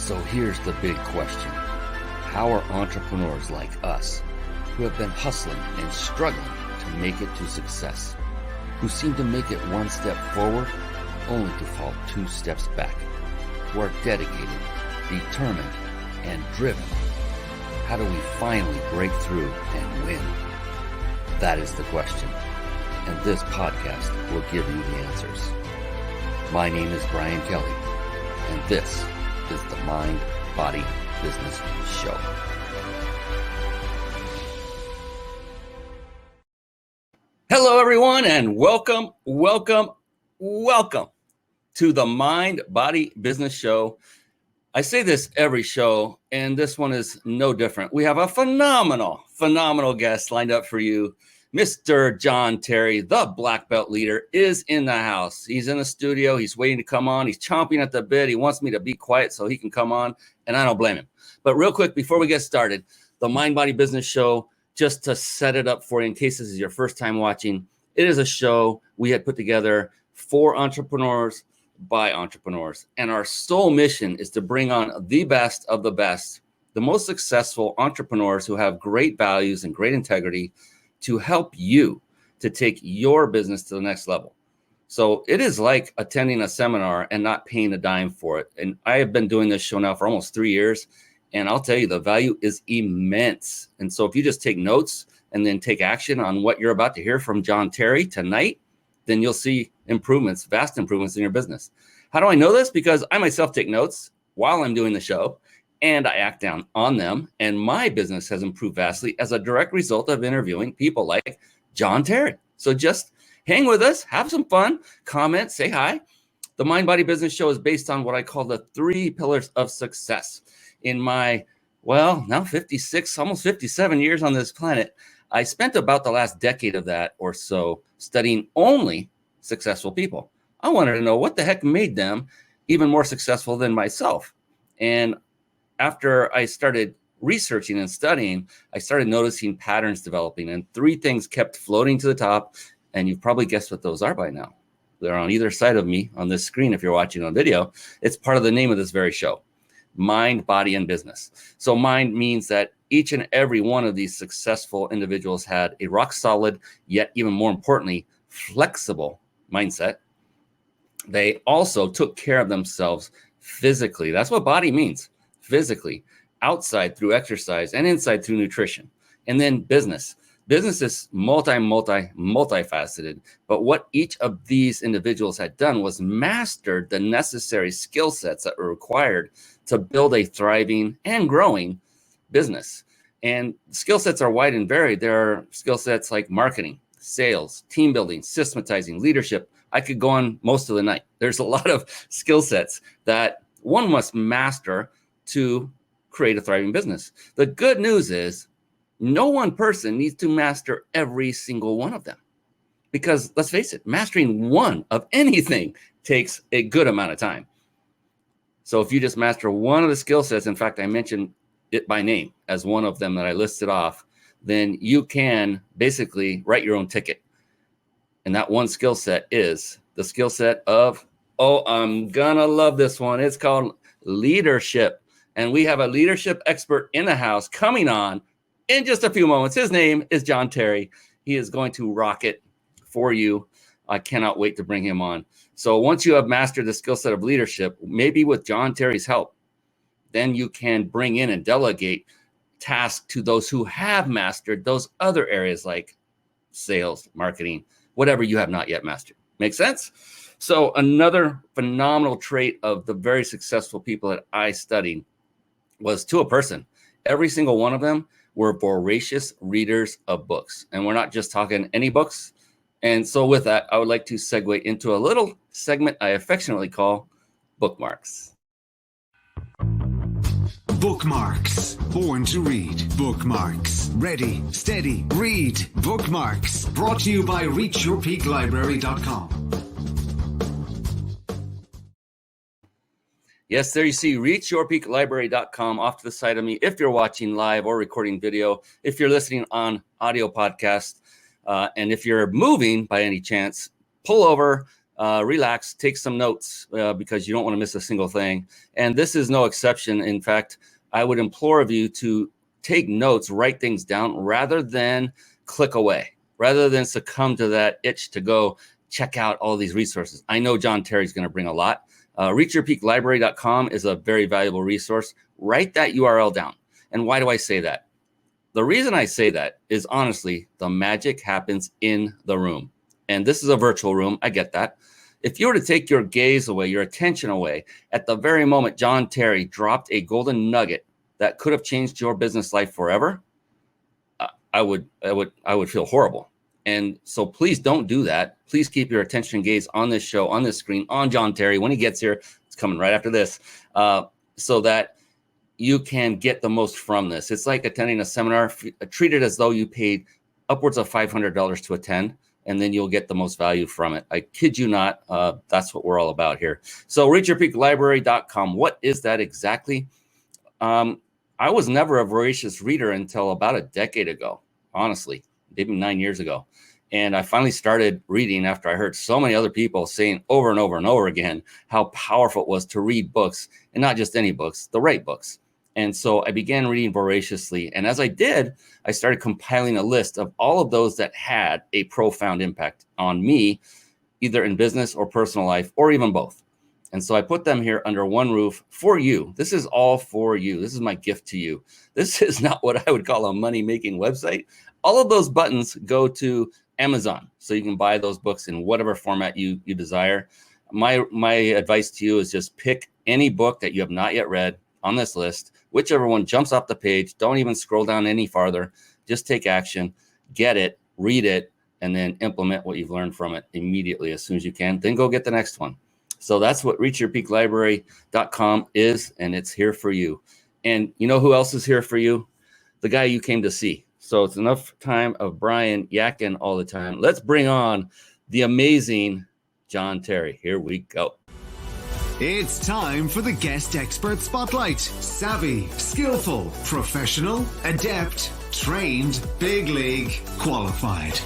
So here's the big question. How are entrepreneurs like us, who have been hustling and struggling to make it to success, who seem to make it one step forward only to fall two steps back, who are dedicated, determined, and driven, how do we finally break through and win? That is the question, and this podcast will give you the answers. My name is Brian Kelly, and this is the Mind, Body, Business Show. Hello, everyone, and welcome to the Mind, Body, Business Show. I say this every show, and this one is no different. We have a phenomenal guest lined up for you. Mr. John Terry, the black belt leader, is in the house. He's in the studio. He's waiting to come on. He's chomping at the bit. He wants me to be quiet so he can come on, and I don't blame him. But real quick, before we get started, the Mind, Body, Business Show, just to set it up for you in case this is your first time watching, it is a show we had put together for entrepreneurs by entrepreneurs. And our sole mission is to bring on the best of the best, the most successful entrepreneurs who have great values and great integrity to help you to take your business to the next level. So it is like attending a seminar and not paying a dime for it. And I have been doing this show now for almost 3 years. And I'll tell you, the value is immense. And so if you just take notes and then take action on what you're about to hear from John Terry tonight, then you'll see improvements, vast improvements in your business. How do I know this? Because I myself take notes while I'm doing the show and I act down on them. And my business has improved vastly as a direct result of interviewing people like John Terry. So just hang with us, have some fun, comment, say hi. The Mind, Body, Business Show is based on what I call the 3 pillars of success. In my, now 56, almost 57 years on this planet, I spent about the last decade of that or so studying only successful people. I wanted to know what the heck made them even more successful than myself. And after I started researching and studying, I started noticing patterns developing, and 3 things kept floating to the top. And you've probably guessed what those are by now. They're on either side of me on this screen if you're watching on video. It's part of the name of this very show. Mind, body, and business. So mind means that each and every one of these successful individuals had a rock solid, yet even more importantly, flexible mindset. They also took care of themselves physically. That's what body means, physically, outside through exercise and inside through nutrition. And then business. Business is multifaceted. But what each of these individuals had done was mastered the necessary skill sets that were required to build a thriving and growing business. And skill sets are wide and varied. There are skill sets like marketing, sales, team building, systematizing, leadership. I could go on most of the night. There's a lot of skill sets that one must master to create a thriving business. The good news is no one person needs to master every single one of them. Because let's face it, mastering one of anything takes a good amount of time. So if you just master one of the skill sets, in fact, I mentioned it by name as one of them that I listed off, then you can basically write your own ticket. And that one skill set is the skill set of, I'm gonna love this one. It's called leadership. And we have a leadership expert in the house coming on in just a few moments. His name is John Terry. He is going to rock it for you. I cannot wait to bring him on. So once you have mastered the skill set of leadership, maybe with John Terry's help, then you can bring in and delegate tasks to those who have mastered those other areas like sales, marketing, whatever you have not yet mastered. Make sense? So another phenomenal trait of the very successful people that I studied was to a person. Every single one of them were voracious readers of books. And we're not just talking any books. And so with that, I would like to segue into a little segment I affectionately call bookmarks. Bookmarks. Born to read. Bookmarks. Ready, steady, read. Bookmarks. Brought to you by reachyourpeaklibrary.com. Yes, there you see reachyourpeaklibrary.com off to the side of me if you're watching live or recording video, if you're listening on audio podcast, and if you're moving by any chance, pull over, relax, take some notes because you don't want to miss a single thing. And this is no exception. In fact, I would implore of you to take notes, write things down rather than click away, rather than succumb to that itch to go check out all these resources. I know John Terry's going to bring a lot. reachyourpeaklibrary.com is a very valuable resource. Write that URL down. And why do I say that? The reason I say that is honestly, the magic happens in the room. And this is a virtual room. I get that. If you were to take your gaze away, your attention away, at the very moment John Terry dropped a golden nugget that could have changed your business life forever, I would feel horrible. And so please don't do that. Please keep your attention and gaze on this show, on this screen, on John Terry. When he gets here, it's coming right after this, so that you can get the most from this. It's like attending a seminar. Treat it as though you paid upwards of $500 to attend, and then you'll get the most value from it. I kid you not. That's what we're all about here. So reachyourpeaklibrary.com. What is that exactly? I was never a voracious reader until about a decade ago, honestly, maybe 9 years ago. And I finally started reading after I heard so many other people saying over and over and over again how powerful it was to read books, and not just any books, the right books. And so I began reading voraciously. And as I did, I started compiling a list of all of those that had a profound impact on me, either in business or personal life, or even both. And so I put them here under one roof for you. This is all for you. This is my gift to you. This is not what I would call a money-making website. All of those buttons go to Amazon, so you can buy those books in whatever format you desire. My advice to you is just pick any book that you have not yet read on this list, whichever one jumps off the page. Don't even scroll down any farther. Just take action, get it, read it, and then implement what you've learned from it immediately as soon as you can. Then go get the next one. So that's what reachyourpeaklibrary.com is, and it's here for you. And you know who else is here for you? The guy you came to see. So it's enough time of Brian yakking all the time. Let's bring on the amazing John Terry. Here we go. It's time for the Guest Expert Spotlight. Savvy, skillful, professional, adept, trained, big league, qualified.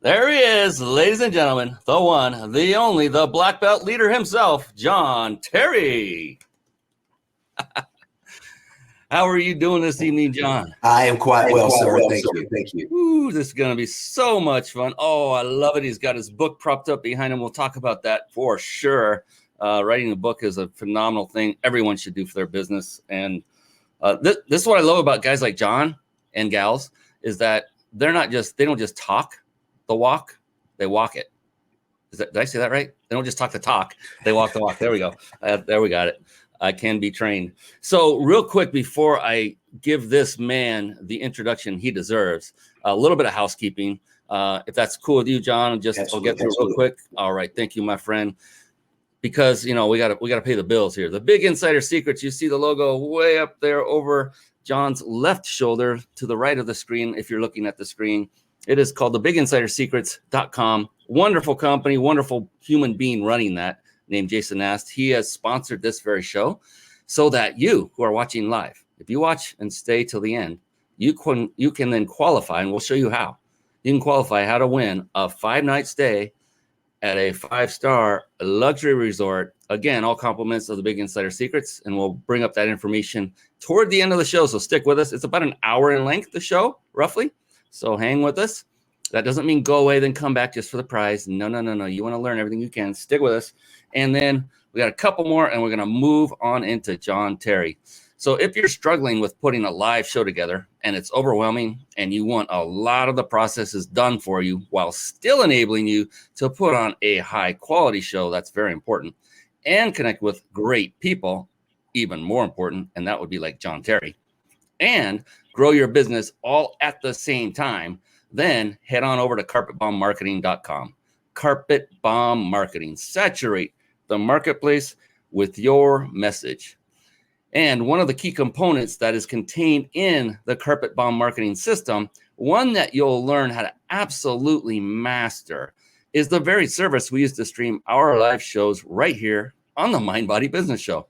There he is, ladies and gentlemen, the one, the only, the black belt leader himself, John Terry. How are you doing this evening, John? I am quite well, sir. Thank you. Thank you. Ooh, this is going to be so much fun. Oh, I love it. He's got his book propped up behind him. We'll talk about that for sure. Writing a book is a phenomenal thing everyone should do for their business. And this is what I love about guys like John and gals, is that they don't just talk the walk, they walk it. Did I say that right? They don't just talk the talk, they walk the walk. There we go. There we got it. I can be trained. So real quick, before I give this man the introduction he deserves, a little bit of housekeeping. If that's cool with you, John, I'll get through real quick. All right. Thank you, my friend. Because, you know, we got to pay the bills here. The Big Insider Secrets, you see the logo way up there over John's left shoulder to the right of the screen. If you're looking at the screen, it is called thebiguinsidersecrets.com. Wonderful company, wonderful human being running that, named Jason Nast. He has sponsored this very show so that you who are watching live, if you watch and stay till the end, you can then qualify, and we'll show you how. You can qualify how to win a 5-night stay at a 5-star luxury resort. Again, all compliments of the Big Insider Secrets, and we'll bring up that information toward the end of the show, so stick with us. It's about an hour in length, the show, roughly, so hang with us. That doesn't mean go away, then come back just for the prize. No. You want to learn everything you can. Stick with us. And then we got a couple more, and we're going to move on into John Terry. So if you're struggling with putting a live show together and it's overwhelming and you want a lot of the processes done for you while still enabling you to put on a high quality show, that's very important, and connect with great people, even more important, and that would be like John Terry, and grow your business all at the same time, then head on over to carpetbombmarketing.com. Carpet Bomb Marketing. Saturate the marketplace with your message. And one of the key components that is contained in the Carpet Bomb Marketing system, one that you'll learn how to absolutely master, is the very service we use to stream our live shows right here on the Mind Body Business Show.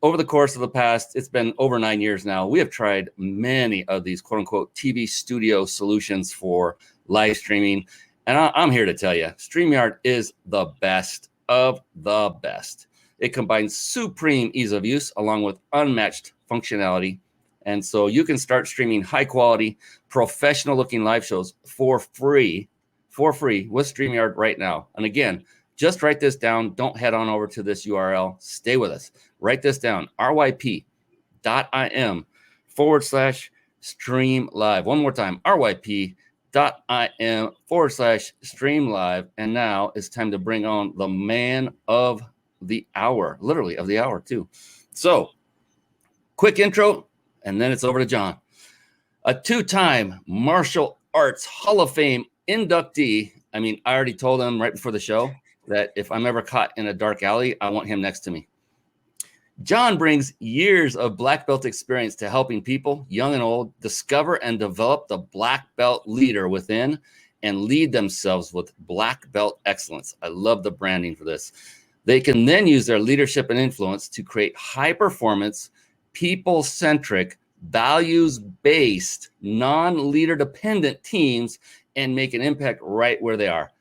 Over the course of the past, it's been over 9 years now, we have tried many of these quote unquote TV studio solutions for live streaming. And I'm here to tell you, StreamYard is the best of the best. It combines supreme ease of use along with unmatched functionality. And so you can start streaming high quality, professional looking live shows for free with StreamYard right now. And again, just write this down. Don't head on over to this URL. Stay with us. Write this down, ryp.im/stream live. One more time, ryp.im/stream live. And now it's time to bring on the man of the hour, literally of the hour too. So quick intro, and then it's over to John. A two-time martial arts Hall of Fame inductee. I mean, I already told him right before the show that if I'm ever caught in a dark alley, I want him next to me. John brings years of black belt experience to helping people, young and old, discover and develop the black belt leader within and lead themselves with black belt excellence. I love the branding for this. They can then use their leadership and influence to create high-performance, people-centric, values-based, non-leader-dependent teams and make an impact right where they are.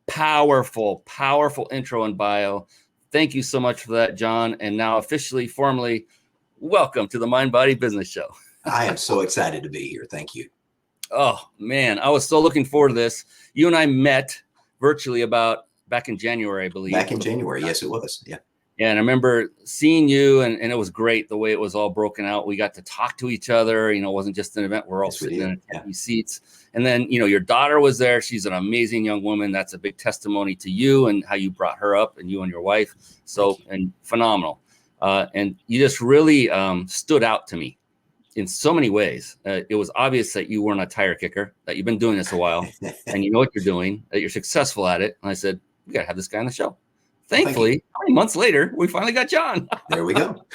Powerful, powerful intro and bio. Thank you so much for that, John. And now officially, formally, welcome to the Mind Body Business Show. I am so excited to be here. Thank you. Oh, man. I was so looking forward to this. You and I met virtually back in January, I believe. Back in January. Yes, it was. Yeah. Yeah, and I remember seeing you, and it was great the way it was all broken out. We got to talk to each other. You know, it wasn't just an event. We're all sitting in empty seats. And then, you know, your daughter was there. She's an amazing young woman. That's a big testimony to you and how you brought her up, and you and your wife. So, and phenomenal. And you just really stood out to me in so many ways. It was obvious that you weren't a tire kicker, that you've been doing this a while, and you know what you're doing, that you're successful at it. And I said, we got to have this guy on the show. Thankfully, how many months later, we finally got John. There we go.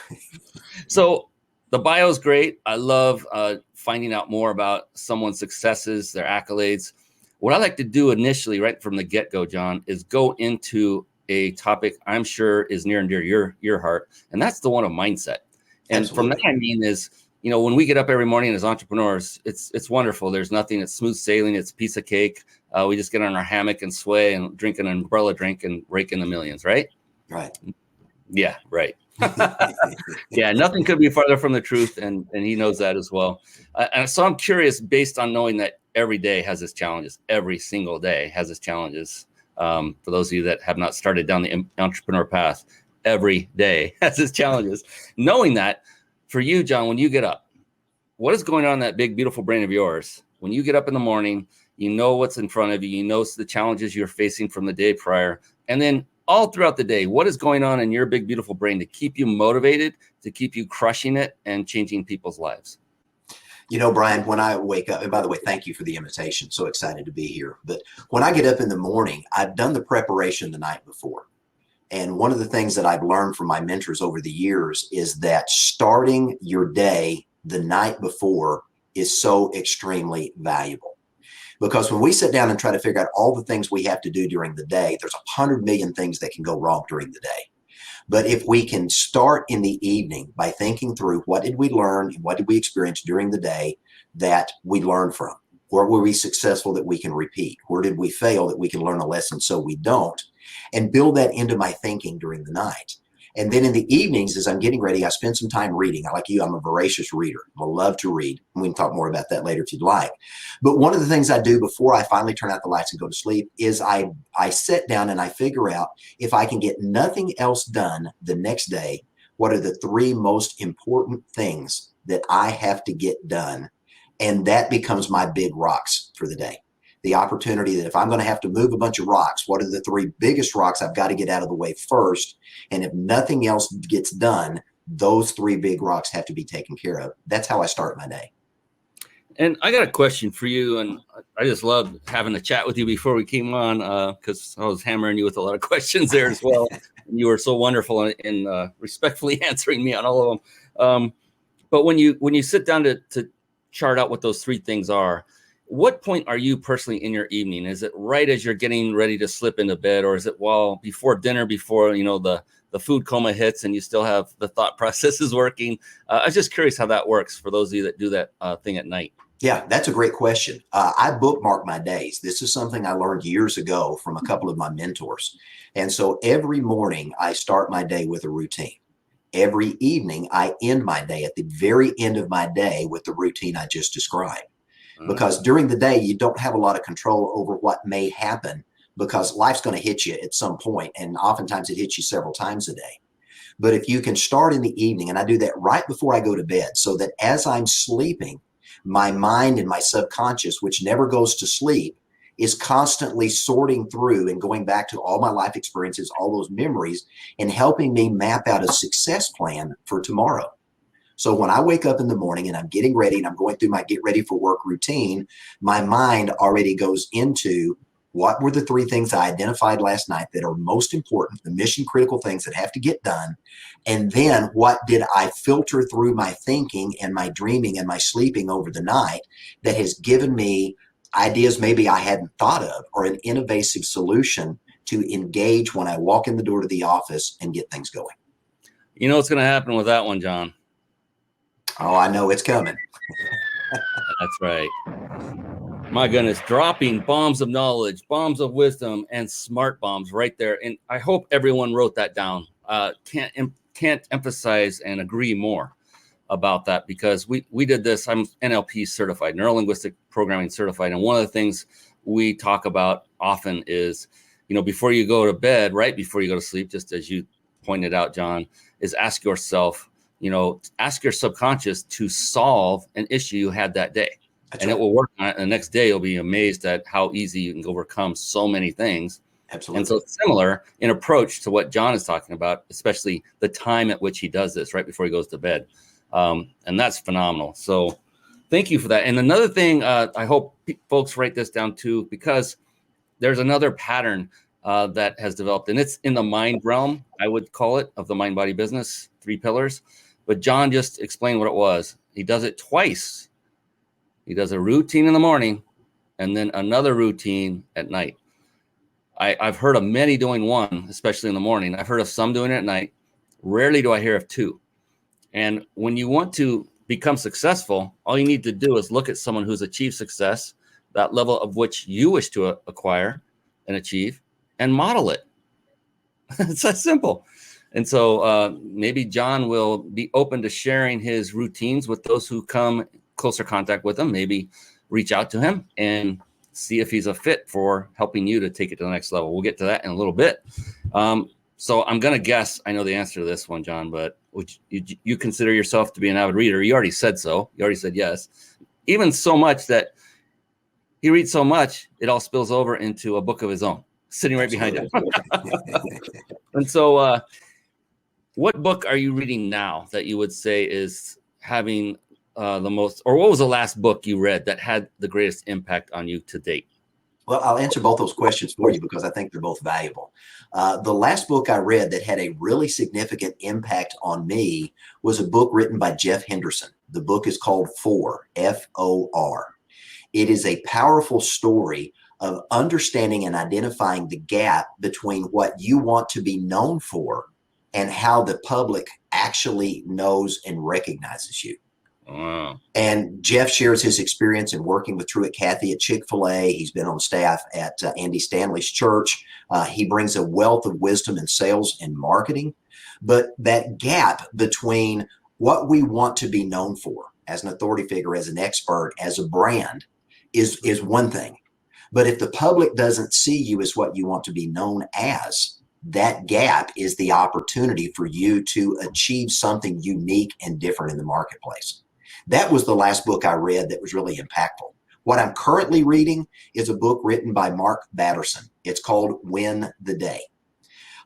So the bio is great. I love finding out more about someone's successes, their accolades. What I like to do initially, right from the get-go, John, is go into a topic I'm sure is near and dear to your heart, and that's the one of mindset. And Absolutely. From that, I mean is, you know, when we get up every morning as entrepreneurs, it's wonderful. There's nothing. It's smooth sailing. It's a piece of cake. We just get on our hammock and sway and drink an umbrella drink and rake in the millions, right? Right. Yeah, right. Yeah, nothing could be farther from the truth, and he knows that as well. And so I'm curious, based on knowing that every day has its challenges, every single day has its challenges. For those of you that have not started down the entrepreneur path, every day has its challenges. Knowing that, for you, John, when you get up, what is going on in that big, beautiful brain of yours? When you get up in the morning, you know what's in front of you. You know the challenges you're facing from the day prior. And then all throughout the day, what is going on in your big, beautiful brain to keep you motivated, to keep you crushing it and changing people's lives? You know, Brian, when I wake up, and by the way, thank you for the invitation. So excited to be here. But when I get up in the morning, I've done the preparation the night before. And one of the things that I've learned from my mentors over the years is that starting your day the night before is so extremely valuable. Because when we sit down and try to figure out all the things we have to do during the day, there's 100 million things that can go wrong during the day. But if we can start in the evening by thinking through what did we learn and what did we experience during the day that we learned from? Where were we successful that we can repeat? Where did we fail that we can learn a lesson so we don't? And build that into my thinking during the night. And then in the evenings, as I'm getting ready, I spend some time reading. Like you, I'm a voracious reader. I love to read. We can talk more about that later if you'd like. But one of the things I do before I finally turn out the lights and go to sleep is I sit down and I figure out if I can get nothing else done the next day, what are the 3 most important things that I have to get done? And that becomes my big rocks for the day. The opportunity that if I'm going to have to move a bunch of rocks, what are the 3 biggest rocks I've got to get out of the way first? And if nothing else gets done, those 3 big rocks have to be taken care of. That's how I start my day. And I got a question for you. And I just loved having a chat with you before we came on because I was hammering you with a lot of questions there as well. And you were so wonderful in respectfully answering me on all of them. But when you sit down to chart out what those 3 things are, what point are you personally in your evening? Is it right as you're getting ready to slip into bed, or is it before dinner, before the food coma hits and you still have the thought processes working? I was just curious how that works for those of you that do that thing at night. Yeah, that's a great question. I bookmark my days. This is something I learned years ago from a couple of my mentors. And so every morning I start my day with a routine. Every evening I end my day at the very end of my day with the routine I just described. Because during the day, you don't have a lot of control over what may happen because life's going to hit you at some point, and oftentimes it hits you several times a day. But if you can start in the evening, and I do that right before I go to bed, so that as I'm sleeping, my mind and my subconscious, which never goes to sleep, is constantly sorting through and going back to all my life experiences, all those memories, and helping me map out a success plan for tomorrow. So when I wake up in the morning and I'm getting ready and I'm going through my get ready for work routine, my mind already goes into what were the three things I identified last night that are most important, the mission critical things that have to get done. And then what did I filter through my thinking and my dreaming and my sleeping over the night that has given me ideas maybe I hadn't thought of, or an innovative solution to engage when I walk in the door to the office and get things going. You know what's going to happen with that one, John? Oh, I know it's coming. That's right. My goodness, dropping bombs of knowledge, bombs of wisdom, and smart bombs right there. And I hope everyone wrote that down. Can't emphasize and agree more about that, because we did this. I'm NLP certified, neuro-linguistic programming certified. And one of the things we talk about often is, before you go to bed, right before you go to sleep, just as you pointed out, John, is ask yourself, ask your subconscious to solve an issue you had that day. That's right. It will work on it. And the next day you'll be amazed at how easy you can overcome so many things. Absolutely. And so it's similar in approach to what John is talking about, especially the time at which he does this right before he goes to bed. And that's phenomenal. So thank you for that. And another thing, I hope folks write this down too, because there's another pattern that has developed, and it's in the mind realm, I would call it, of the mind body business, 3 pillars. But John just explained what it was. He does it twice. He does a routine in the morning and then another routine at night. I've heard of many doing one, especially in the morning. I've heard of some doing it at night. Rarely do I hear of 2. And when you want to become successful, all you need to do is look at someone who's achieved success, that level of which you wish to acquire and achieve, and model it. It's that simple. And so maybe John will be open to sharing his routines with those who come closer contact with him. Maybe reach out to him and see if he's a fit for helping you to take it to the next level. We'll get to that in a little bit. So I'm going to guess I know the answer to this one, John, but would you consider yourself to be an avid reader? You already said so. You already said yes. Even so much that he reads so much, it all spills over into a book of his own, sitting right behind him. And so what book are you reading now that you would say is having the most, or what was the last book you read that had the greatest impact on you to date? Well, I'll answer both those questions for you because I think they're both valuable. The last book I read that had a really significant impact on me was a book written by Jeff Henderson. The book is called For, F-O-R. It is a powerful story of understanding and identifying the gap between what you want to be known for and how the public actually knows and recognizes you. Wow. And Jeff shares his experience in working with Truett Cathy at Chick-fil-A. He's been on staff at Andy Stanley's church. He brings a wealth of wisdom in sales and marketing. But that gap between what we want to be known for as an authority figure, as an expert, as a brand is one thing. But if the public doesn't see you as what you want to be known as, that gap is the opportunity for you to achieve something unique and different in the marketplace. That was the last book I read that was really impactful. What I'm currently reading is a book written by Mark Batterson. It's called Win the Day.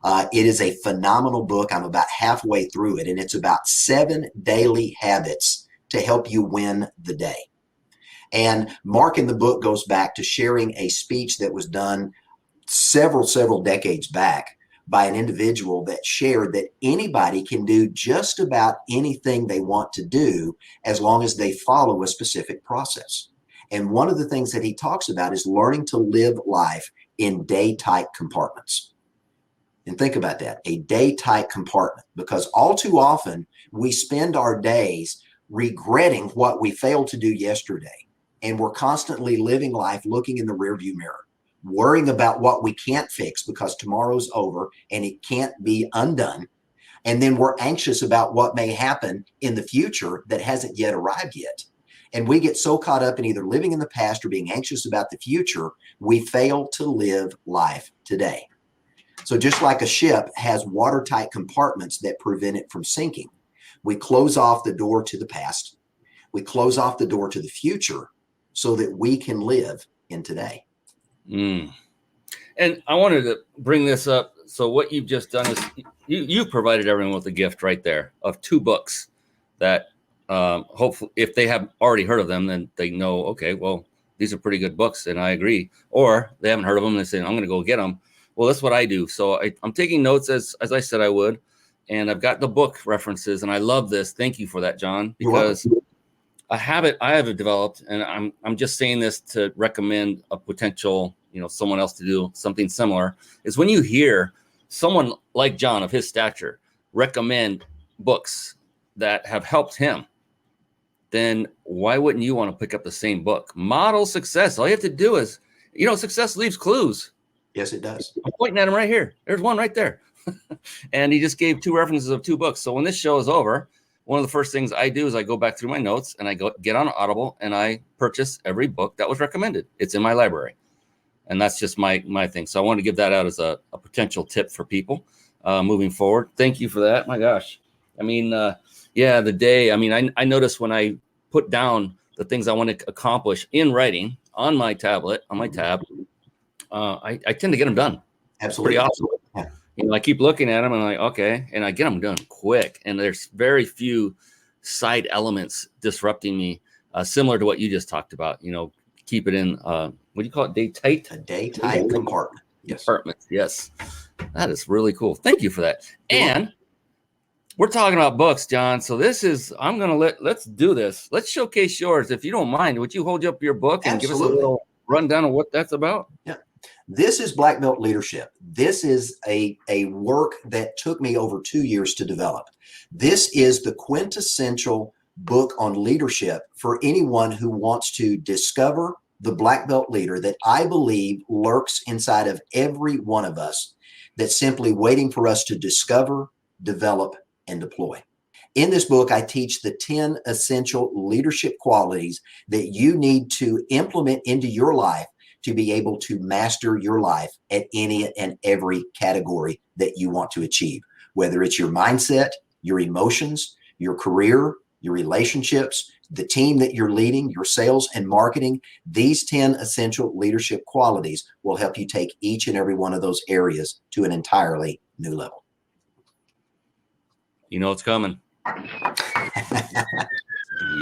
It is a phenomenal book. I'm about halfway through it, and it's about 7 daily habits to help you win the day. And Mark in the book goes back to sharing a speech that was done several decades back by an individual that shared that anybody can do just about anything they want to do as long as they follow a specific process. And one of the things that he talks about is learning to live life in day-tight compartments. And think about that, a day-tight compartment, because all too often we spend our days regretting what we failed to do yesterday And we're constantly living life looking in the rearview mirror, worrying about what we can't fix because tomorrow's over and it can't be undone. And then we're anxious about what may happen in the future that hasn't yet arrived yet. And we get so caught up in either living in the past or being anxious about the future, we fail to live life today. So just like a ship has watertight compartments that prevent it from sinking, we close off the door to the past. We close off the door to the future so that we can live in today. And I wanted to bring this up. So what you've just done is you've provided everyone with a gift right there of 2 books that hopefully if they have already heard of them, then they know, okay, well, these are pretty good books and I agree. Or they haven't heard of them and they say, I'm going to go get them. Well, that's what I do. So I'm taking notes as I said I would, and I've got the book references, and I love this. Thank you for that, John, because a habit I have developed, and I'm just saying this to recommend a potential, someone else to do something similar, is when you hear someone like John of his stature recommend books that have helped him, then why wouldn't you want to pick up the same book? Model success. All you have to do is, success leaves clues. Yes, it does. I'm pointing at him right here. There's one right there. And he just gave 2 references of 2 books. So when this show is over, one of the first things I do is I go back through my notes and I get on Audible and I purchase every book that was recommended. It's in my library. And that's just my thing. So I want to give that out as a potential tip for people moving forward. Thank you for that. My gosh. I mean, the day, I notice when I put down the things I want to accomplish in writing on my tablet, on my tab, I tend to get them done. Absolutely. Pretty awesome. Yeah. I keep looking at them and I'm like, okay. And I get them done quick. And there's very few side elements disrupting me, similar to what you just talked about. Keep it in, what do you call it? Day tight? A day tight compartment. Yes. Compartment. Yes. That is really cool. Thank you for that. And we're talking about books, John. So let's do this. Let's showcase yours. If you don't mind, would you hold up your book and Absolutely. give us a little rundown of what that's about? Yeah. This is Black Belt Leadership. This is a work that took me over 2 years to develop. This is the quintessential book on leadership for anyone who wants to discover the Black Belt leader that I believe lurks inside of every one of us, that's simply waiting for us to discover, develop, and deploy. In this book, I teach the 10 essential leadership qualities that you need to implement into your life to be able to master your life at any and every category that you want to achieve, whether it's your mindset, your emotions, your career, your relationships, the team that you're leading, your sales and marketing. These 10 essential leadership qualities will help you take each and every one of those areas to an entirely new level. You know it's coming.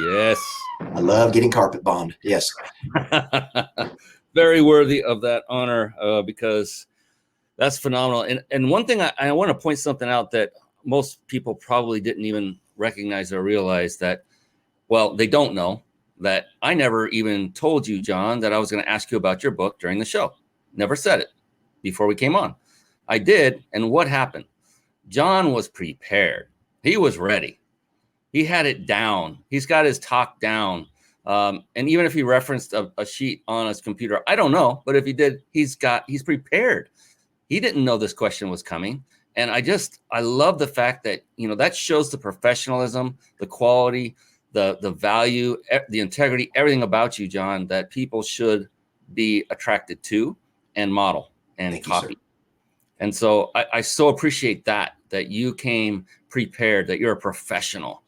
Yes. I love getting carpet bombed. Yes. Very worthy of that honor because that's phenomenal. And one thing I want to point something out that most people probably didn't even recognize or realize that, well, they don't know that I never even told you, John, that I was going to ask you about your book during the show. Never said it before we came on. I did. And what happened? John was prepared. He was ready. He had it down. He's got his talk down. And even if he referenced a sheet on his computer, I don't know. But if he did, he's prepared. He didn't know this question was coming. And I love the fact that, that shows the professionalism, the quality, the value, the integrity, everything about you, John, that people should be attracted to and model and copy. And so I so appreciate that you came prepared, that you're a professional.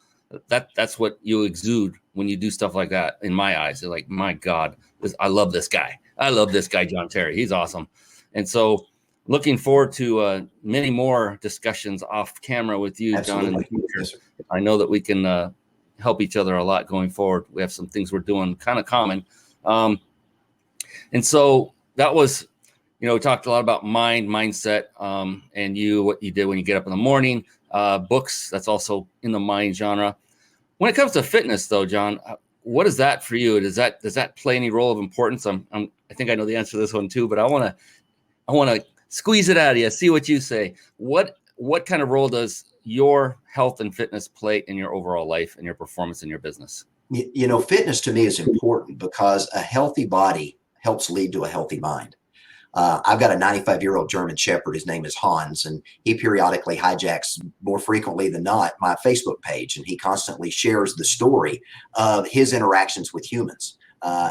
That's what you exude when you do stuff like that. In my eyes, they're like, my God, I love this guy. I love this guy, John Terry. He's awesome. And so looking forward to many more discussions off camera with you, Absolutely. John, in the future. Yes, I know that we can help each other a lot going forward. We have some things we're doing kind of common. And so that was, we talked a lot about mindset, and what you did when you get up in the morning, books, that's also in the mind genre. When it comes to fitness though, John, what is that for you? Does that play any role of importance? I think I know the answer to this one too, but I want to squeeze it out of you, see what you say. What kind of role does your health and fitness play in your overall life and your performance in your business? Fitness to me is important because a healthy body helps lead to a healthy mind. I've got a 95-year-old German Shepherd. His name is Hans, and he periodically hijacks, more frequently than not, my Facebook page, and he constantly shares the story of his interactions with humans.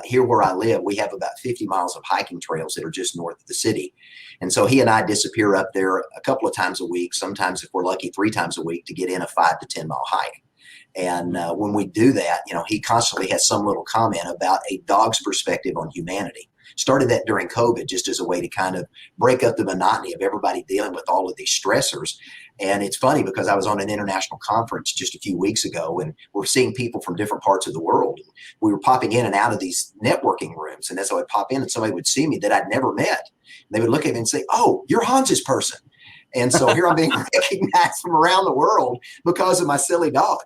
Here where I live, we have about 50 miles of hiking trails that are just north of the city. And so he and I disappear up there a couple of times a week, sometimes if we're lucky, 3 times a week, to get in a 5 to 10 mile hike. And when we do that, he constantly has some little comment about a dog's perspective on humanity. Started that during COVID just as a way to kind of break up the monotony of everybody dealing with all of these stressors. And it's funny because I was on an international conference just a few weeks ago, and we're seeing people from different parts of the world. We were popping in and out of these networking rooms. And as I would pop in and somebody would see me that I'd never met, they would look at me and say, "Oh, you're Hans's person." And so here I'm being recognized from around the world because of my silly dog.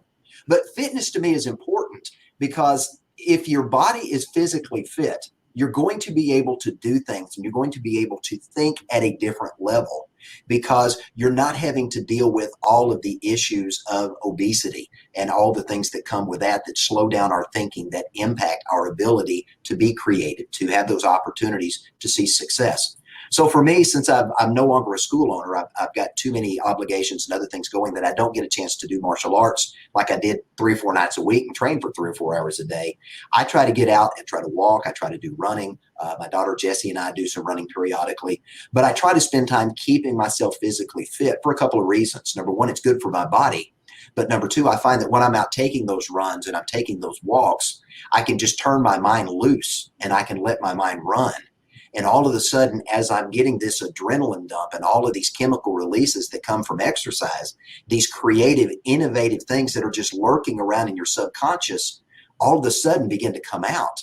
But fitness to me is important because if your body is physically fit, you're going to be able to do things and you're going to be able to think at a different level because you're not having to deal with all of the issues of obesity and all the things that come with that slow down our thinking, that impact our ability to be creative, to have those opportunities to see success. So for me, since I'm no longer a school owner, I've got too many obligations and other things going that I don't get a chance to do martial arts like I did 3 or 4 nights a week and train for 3 or 4 hours a day. I try to get out and try to walk. I try to do running. My daughter Jessie and I do some running periodically, but I try to spend time keeping myself physically fit for a couple of reasons. Number one, it's good for my body. But number two, I find that when I'm out taking those runs and I'm taking those walks, I can just turn my mind loose and I can let my mind run. And all of a sudden, as I'm getting this adrenaline dump and all of these chemical releases that come from exercise, these creative, innovative things that are just lurking around in your subconscious, all of a sudden begin to come out.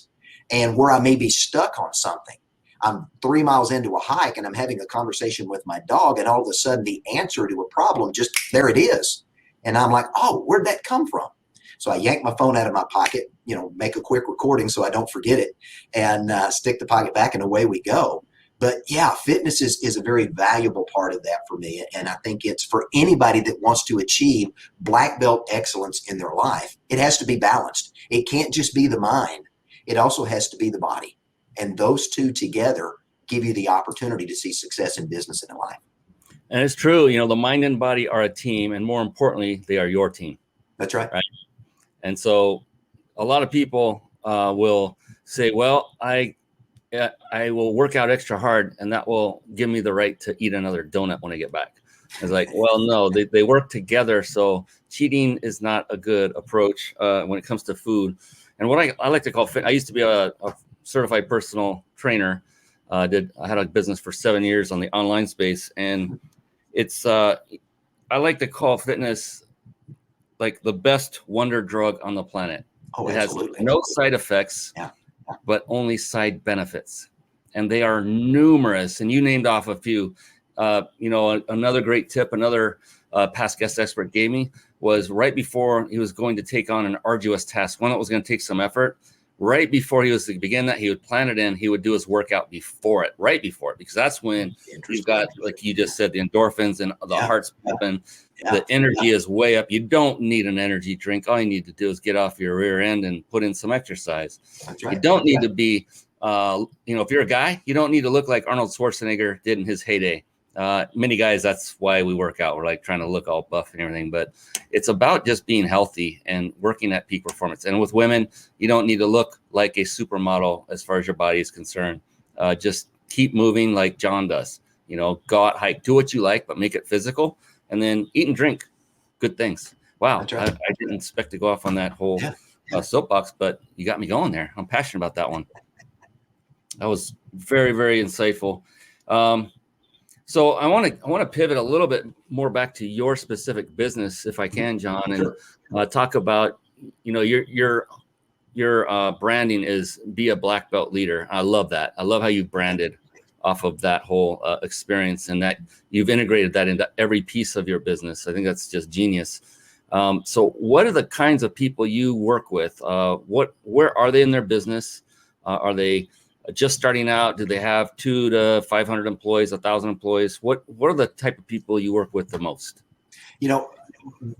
And where I may be stuck on something, I'm 3 miles into a hike and I'm having a conversation with my dog, and all of a sudden the answer to a problem, just there it is. And I'm like, oh, where'd that come from? So I yank my phone out of my pocket, make a quick recording so I don't forget it, and stick the pocket back, and away we go. But yeah, fitness is a very valuable part of that for me. And I think it's for anybody that wants to achieve black belt excellence in their life. It has to be balanced. It can't just be the mind. It also has to be the body. And those two together give you the opportunity to see success in business and in life. And it's true, the mind and body are a team, and more importantly, they are your team. That's right. And so a lot of people will say, well, I will work out extra hard and that will give me the right to eat another donut when I get back. It's like, well, no, they work together. So cheating is not a good approach when it comes to food. And what I like to call fit, I used to be a certified personal trainer. I had a business for 7 years on the online space. And it's, I like to call fitness like the best wonder drug on the planet. Oh, it absolutely. has no side effects, yeah. but only side benefits. And they are numerous. And you named off a few. Another great tip, another past guest expert gave me was right before he was going to take on an arduous task, one that was going to take some effort. Right before he was to begin that, he would plan it in. He would do his workout right before it, because that's when you've got, like you just said, the endorphins and the heart's pumping. The energy is way up. You don't need an energy drink. All you need to do is get off your rear end and put in some exercise. That's right. You don't need to be, if you're a guy, you don't need to look like Arnold Schwarzenegger did in his heyday. Many guys, that's why we work out. We're like trying to look all buff and everything, but it's about just being healthy and working at peak performance. And with women, you don't need to look like a supermodel as far as your body is concerned. Just keep moving like John does. Go out, hike, do what you like, but make it physical, and then eat and drink good things. Wow. Right. I didn't expect to go off on that whole soapbox, but you got me going there. I'm passionate about that one. That was very, very insightful. So I want to pivot a little bit more back to your specific business, if I can, John, and talk about, your branding is be a black belt leader. I love that. I love how you branded off of that whole experience, and that you've integrated that into every piece of your business. I think that's just genius. So what are the kinds of people you work with? Where are they in their business? Are they just starting out? Do they have 200 to 500 employees, 1,000 employees? What are the type of people you work with the most?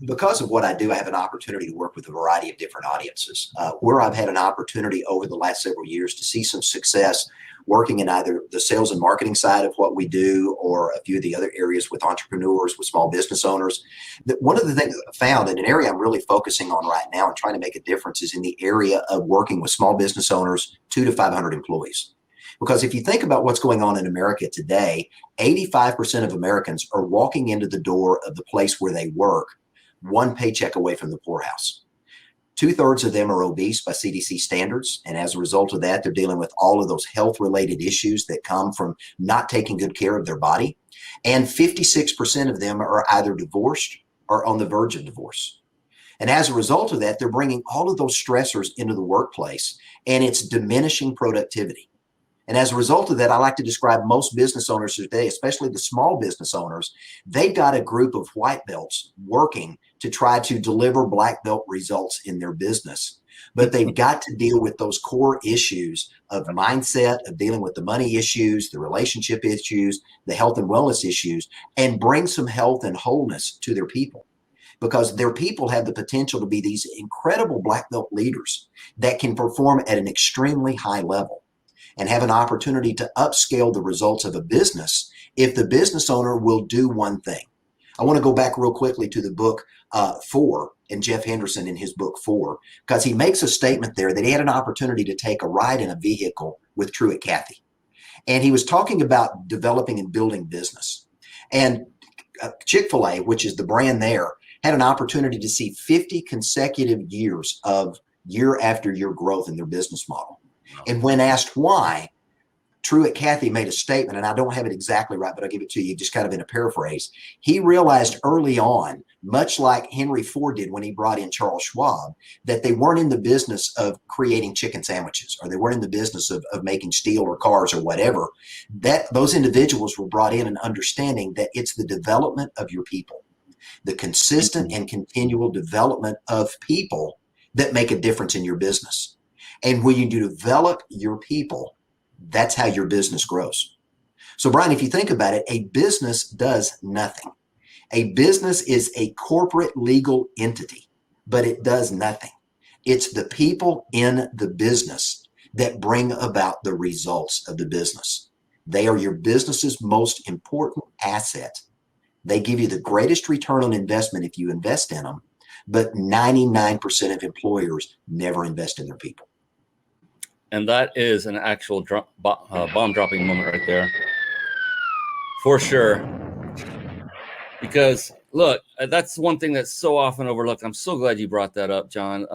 because of what I do, I have an opportunity to work with a variety of different audiences, where I've had an opportunity over the last several years to see some success working in either the sales and marketing side of what we do or a few of the other areas with entrepreneurs, with small business owners. That one of the things that I found, and an area I'm really focusing on right now and trying to make a difference, is in the area of working with small business owners, 200 to 500 employees. Because if you think about what's going on in America today, 85% of Americans are walking into the door of the place where they work one paycheck away from the poorhouse. 2/3 of them are obese by CDC standards. And as a result of that, they're dealing with all of those health-related issues that come from not taking good care of their body. And 56% of them are either divorced or on the verge of divorce. And as a result of that, they're bringing all of those stressors into the workplace, and it's diminishing productivity. And as a result of that, I like to describe most business owners today, especially the small business owners, they've got a group of white belts working to try to deliver black belt results in their business. But they've got to deal with those core issues of mindset, of dealing with the money issues, the relationship issues, the health and wellness issues, and bring some health and wholeness to their people. Because their people have the potential to be these incredible black belt leaders that can perform at an extremely high level and have an opportunity to upscale the results of a business if the business owner will do one thing. I want to go back real quickly to the book 4 and Jeff Henderson in his book 4, because he makes a statement there that he had an opportunity to take a ride in a vehicle with Truett Cathy. And he was talking about developing and building business. And Chick-fil-A, which is the brand there, had an opportunity to see 50 consecutive years of year after year growth in their business model. And when asked why, Truett Cathy made a statement, and I don't have it exactly right, but I'll give it to you just kind of in a paraphrase. He realized early on, much like Henry Ford did when he brought in Charles Schwab, that they weren't in the business of creating chicken sandwiches, or they weren't in the business of making steel or cars or whatever. That those individuals were brought in and understanding that it's the development of your people, the consistent and continual development of people that make a difference in your business. And when you develop your people, that's how your business grows. So, Brian, if you think about it, a business does nothing. A business is a corporate legal entity, but it does nothing. It's the people in the business that bring about the results of the business. They are your business's most important asset. They give you the greatest return on investment if you invest in them, but 99% of employers never invest in their people. And that is an actual bomb dropping moment right there, for sure. Because look, that's one thing that's so often overlooked. I'm so glad you brought that up, John.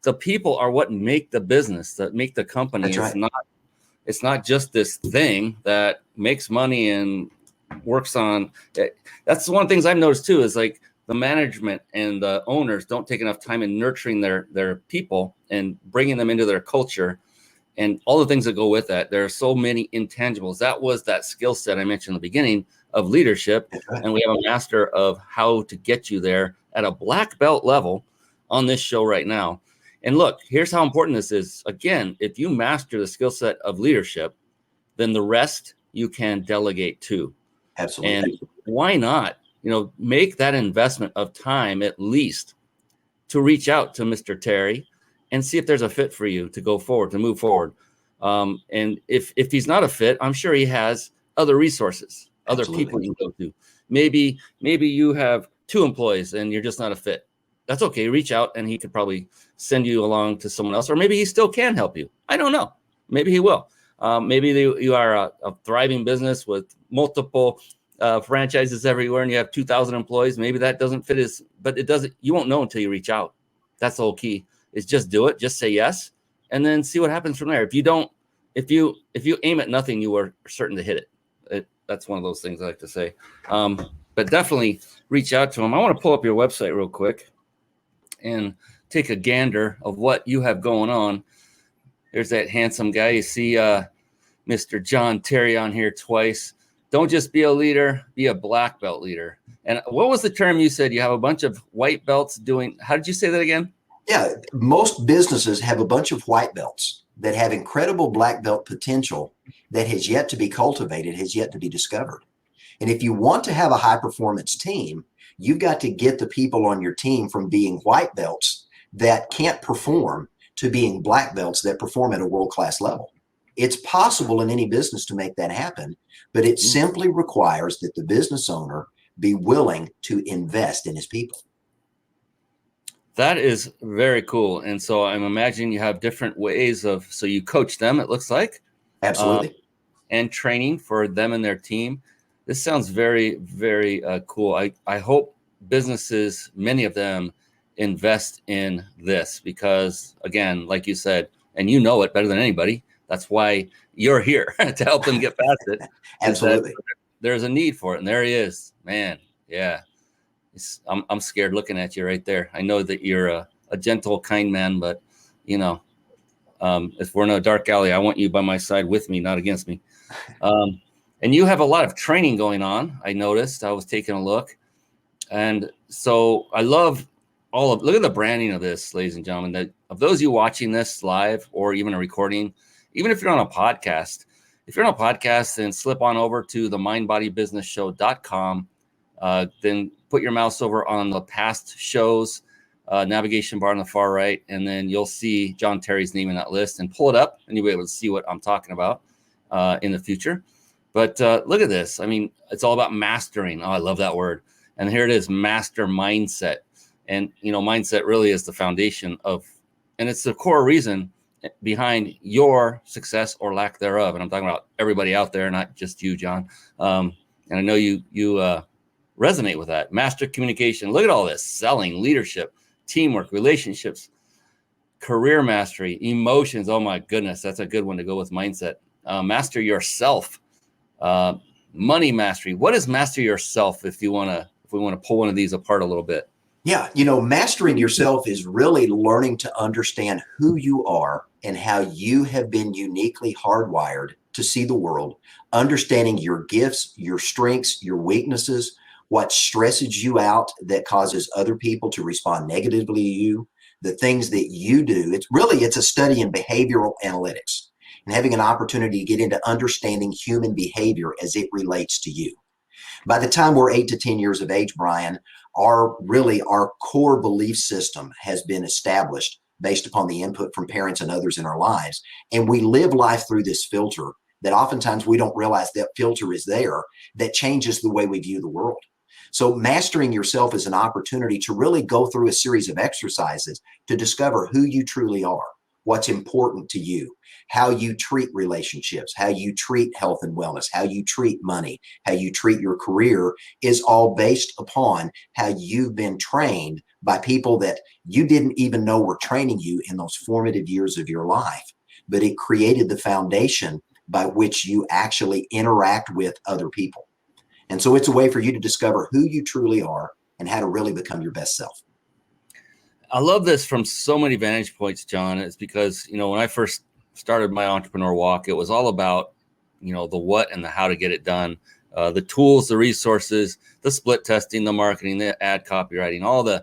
The people are what make the business, that make the company. That's right. It's not just this thing that makes money and works on it. That's one of the things I've noticed too, is like the management and the owners don't take enough time in nurturing their people and bringing them into their culture and all the things that go with that. There are so many intangibles. That was that skill set I mentioned in the beginning of leadership. Right. And we have a master of how to get you there at a black belt level on this show right now. And look, here's how important this is. Again, if you master the skill set of leadership, then the rest you can delegate to. Absolutely. And why not, make that investment of time at least to reach out to Mr. Terry and see if there's a fit for you to go forward, to move forward. And if he's not a fit, I'm sure he has other resources, other Absolutely. people you can go to. Maybe you have 2 employees and you're just not a fit. That's okay. Reach out and he could probably send you along to someone else, or maybe he still can help you. I don't know. Maybe he will. Maybe you are a thriving business with multiple franchises everywhere and you have 2,000 employees. Maybe that doesn't fit but it doesn't. You won't know until you reach out. That's the whole key. Is just do it, just say yes, and then see what happens from there. If you aim at nothing, you are certain to hit it. That's one of those things I like to say. But definitely reach out to him. I want to pull up your website real quick and take a gander of what you have going on. There's that handsome guy. You see Mr. John Terry on here twice. Don't just be a leader, be a black belt leader. And what was the term you said? You have a bunch of white belts doing, how did you say that again? Yeah, most businesses have a bunch of white belts that have incredible black belt potential that has yet to be cultivated, has yet to be discovered. And if you want to have a high performance team, you've got to get the people on your team from being white belts that can't perform to being black belts that perform at a world-class level. It's possible in any business to make that happen, but it simply requires that the business owner be willing to invest in his people. That is very cool. And so I'm imagining you have different ways so you coach them, it looks like. Absolutely. And training for them and their team. This sounds very, very cool. I hope businesses, many of them, invest in this because, again, like you said, and you know it better than anybody, that's why you're here to help them get past it. Absolutely. There's a need for it. And there he is, man. Yeah. I'm scared looking at you right there. I know that you're a gentle, kind man, but if we're in a dark alley, I want you by my side with me, not against me. And you have a lot of training going on. I noticed. I was taking a look. And so I love look at the branding of this, ladies and gentlemen, that of those you watching this live or even a recording, even if you're on a podcast, if you're on a podcast, then slip on over to the mindbodybusinessshow.com. Then put your mouse over on the past shows, navigation bar on the far right, and then you'll see John Terry's name in that list and pull it up and you'll be able to see what I'm talking about in the future. But look at this. I mean, it's all about mastering. Oh, I love that word. And here it is, master mindset. And, mindset really is the foundation and it's the core reason behind your success or lack thereof. And I'm talking about everybody out there, not just you, John. And I know you resonate with that. Master communication. Look at all this: selling, leadership, teamwork, relationships, career mastery, emotions. Oh my goodness, that's a good one to go with mindset. Master yourself, money mastery. What is master yourself? If we want to pull one of these apart a little bit. Yeah, mastering yourself is really learning to understand who you are and how you have been uniquely hardwired to see the world, understanding your gifts, your strengths, your weaknesses, what stresses you out that causes other people to respond negatively to you, the things that you do. It's a study in behavioral analytics and having an opportunity to get into understanding human behavior as it relates to you. By the time we're 8 to 10 years of age, Brian, our core belief system has been established based upon the input from parents and others in our lives. And we live life through this filter that oftentimes we don't realize that filter is there, that changes the way we view the world. So mastering yourself is an opportunity to really go through a series of exercises to discover who you truly are, what's important to you, how you treat relationships, how you treat health and wellness, how you treat money, how you treat your career is all based upon how you've been trained by people that you didn't even know were training you in those formative years of your life. But it created the foundation by which you actually interact with other people. And so it's a way for you to discover who you truly are and how to really become your best self. I love this from so many vantage points, John. It's because, when I first started my entrepreneur walk, it was all about, the what and the how to get it done, the tools, the resources, the split testing, the marketing, the ad copywriting, all the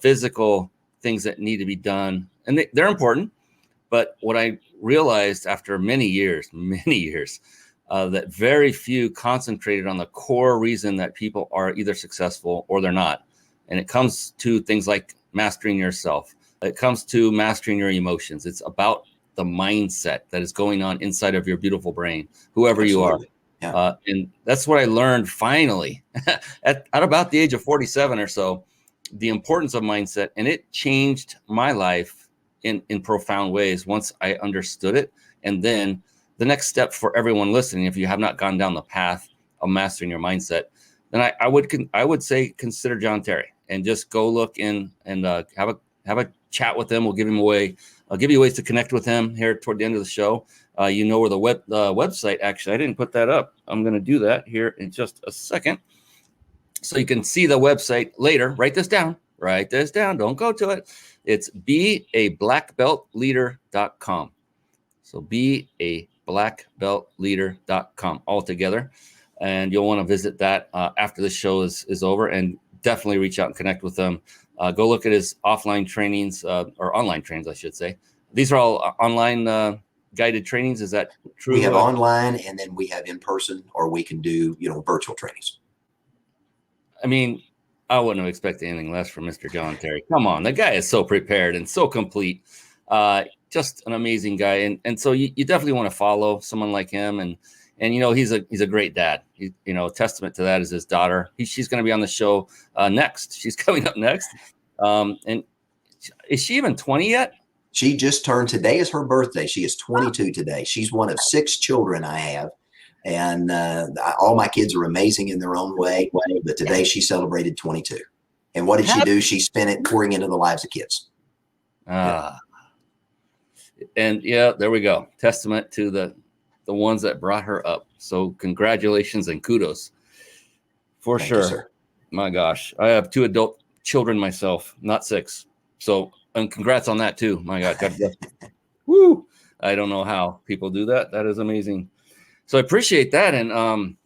physical things that need to be done. And they're important. But what I realized after many years, that very few concentrated on the core reason that people are either successful or they're not. And it comes to things like mastering yourself. It comes to mastering your emotions. It's about the mindset that is going on inside of your beautiful brain, whoever Absolutely. you are. Yeah. And that's what I learned finally at about the age of 47 or so, the importance of mindset. And it changed my life in profound ways once I understood it. And then the next step for everyone listening, if you have not gone down the path of mastering your mindset, then I would say consider John Terry and just go look in and have a chat with him. We'll give him away. I'll give you ways to connect with him here toward the end of the show. Where the website, actually, I didn't put that up. I'm going to do that here in just a second. So you can see the website later. Write this down. Don't go to it. It's beablackbeltleader.com. So beablackbeltleader.com all together. And you'll want to visit that after the show is over, and definitely reach out and connect with them. Go look at his offline trainings or online trainings, I should say. These are all online guided trainings. Is that true? We have online, and then we have in person, or we can do, virtual trainings. I mean, I wouldn't have expected anything less from Mr. John Terry. Come on, the guy is so prepared and so complete. Just an amazing guy, and so you definitely want to follow someone like him, and he's a great dad. Testament to that is his daughter. She's going to be on the show next. She's coming up next, and is she even 20 yet? She just turned, today is her birthday. She is 22 today. She's one of 6 children I have. And all my kids are amazing in their own way. But today she celebrated 22. And what did she do? She spent it pouring into the lives of kids. And yeah, there we go. Testament to the ones that brought her up. So congratulations and kudos for Thank sure. you, sir. My gosh, I have 2 adult children myself, not 6. So, and congrats on that too. My God, God bless you. Woo! I don't know how people do that. That is amazing. So I appreciate that. And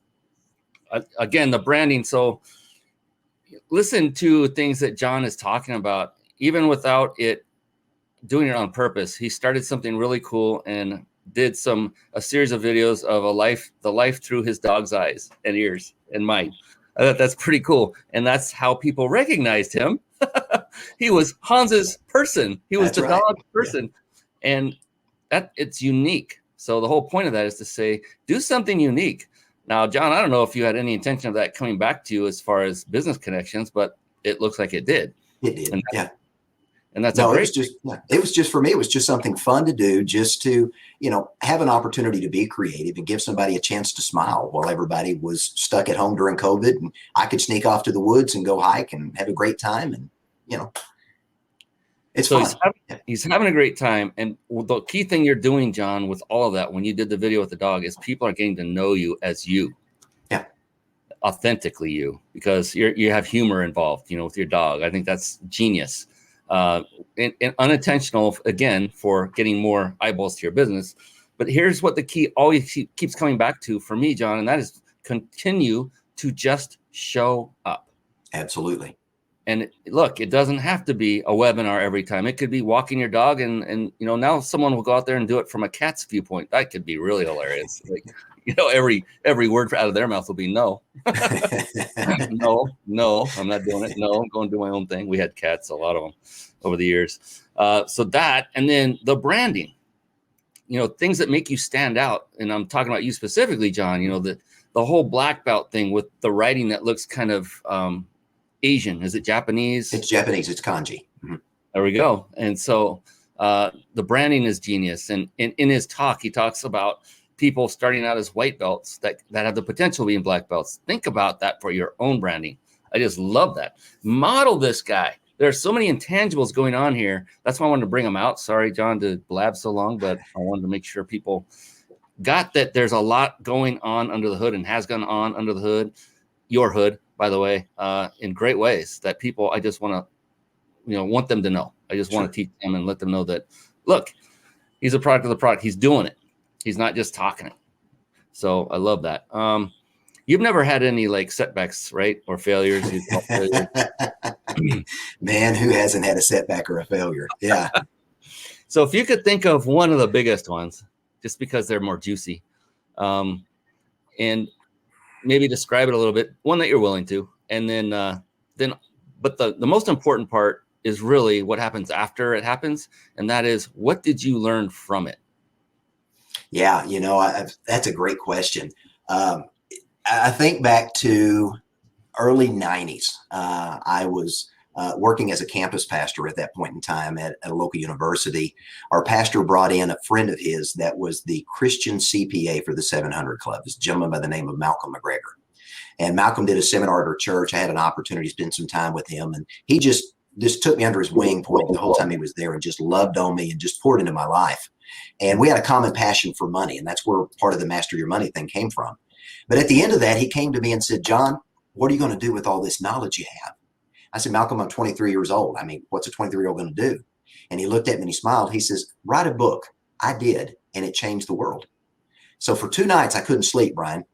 again, the branding. So listen to things that John is talking about, even without doing it on purpose. He started something really cool and did a series of videos of the life through his dog's eyes and ears and mind. I thought that's pretty cool. And that's how people recognized him. He was Hans's person. He was the dog person. Yeah. And it's unique. So the whole point of that is to say, do something unique. Now, John, I don't know if you had any intention of that coming back to you as far as business connections, but it looks like it did. It did. Yeah. And that's it was just for me, it was just something fun to do, just to, have an opportunity to be creative and give somebody a chance to smile while everybody was stuck at home during COVID. And I could sneak off to the woods and go hike and have a great time. And, it's fun. He's having a great time. And the key thing you're doing, John, with all of that, when you did the video with the dog, is people are getting to know you as you. Yeah. Authentically you, because you have humor involved, with your dog. I think that's genius. And unintentional, again, for getting more eyeballs to your business. But here's what the key always keeps coming back to for me, John, and that is continue to just show up. Absolutely. And look, it doesn't have to be a webinar every time. It could be walking your dog, and now someone will go out there and do it from a cat's viewpoint. That could be really hilarious. Like, every word out of their mouth will be no. no, I'm not doing it. No, I'm going to do my own thing. We had cats, a lot of them over the years. So that, and then the branding, things that make you stand out. And I'm talking about you specifically, John, the whole black belt thing with the writing that looks kind of Asian. Is it Japanese? It's Japanese. It's kanji. Mm-hmm. There we go. And so the branding is genius. And in his talk, he talks about people starting out as white belts that have the potential of being black belts. Think about that for your own branding. I just love that. Model this guy. There are so many intangibles going on here. That's why I wanted to bring them out. Sorry, John, to blab so long, but I wanted to make sure people got that there's a lot going on under the hood and has gone on under the hood, your hood, by the way, in great ways that people, I just want to, want them to know. I just want to teach them and let them know that, look, he's a product of the product. He's doing it. He's not just talking it. So I love that. You've never had any setbacks, right? Or failures? Man, who hasn't had a setback or a failure? Yeah. So if you could think of one of the biggest ones, just because they're more juicy, and maybe describe it a little bit, one that you're willing to, and then, but the most important part is really what happens after it happens. And that is, what did you learn from it? Yeah. That's a great question. I think back to early 90s. I was working as a campus pastor at that point in time at a local university. Our pastor brought in a friend of his that was the Christian CPA for the 700 Club, this gentleman by the name of Malcolm McGregor. And Malcolm did a seminar at our church. I had an opportunity to spend some time with him, and he just took me under his wing point the whole time he was there and just loved on me and just poured into my life. And we had a common passion for money, and that's where part of the Master Your Money thing came from. But at the end of that, he came to me and said, John, what are you going to do with all this knowledge you have? I said, Malcolm, I'm 23 years old. I mean, what's a 23-year-old going to do? And he looked at me and he smiled. He says, write a book. I did, and it changed the world. So for 2 nights, I couldn't sleep, Brian,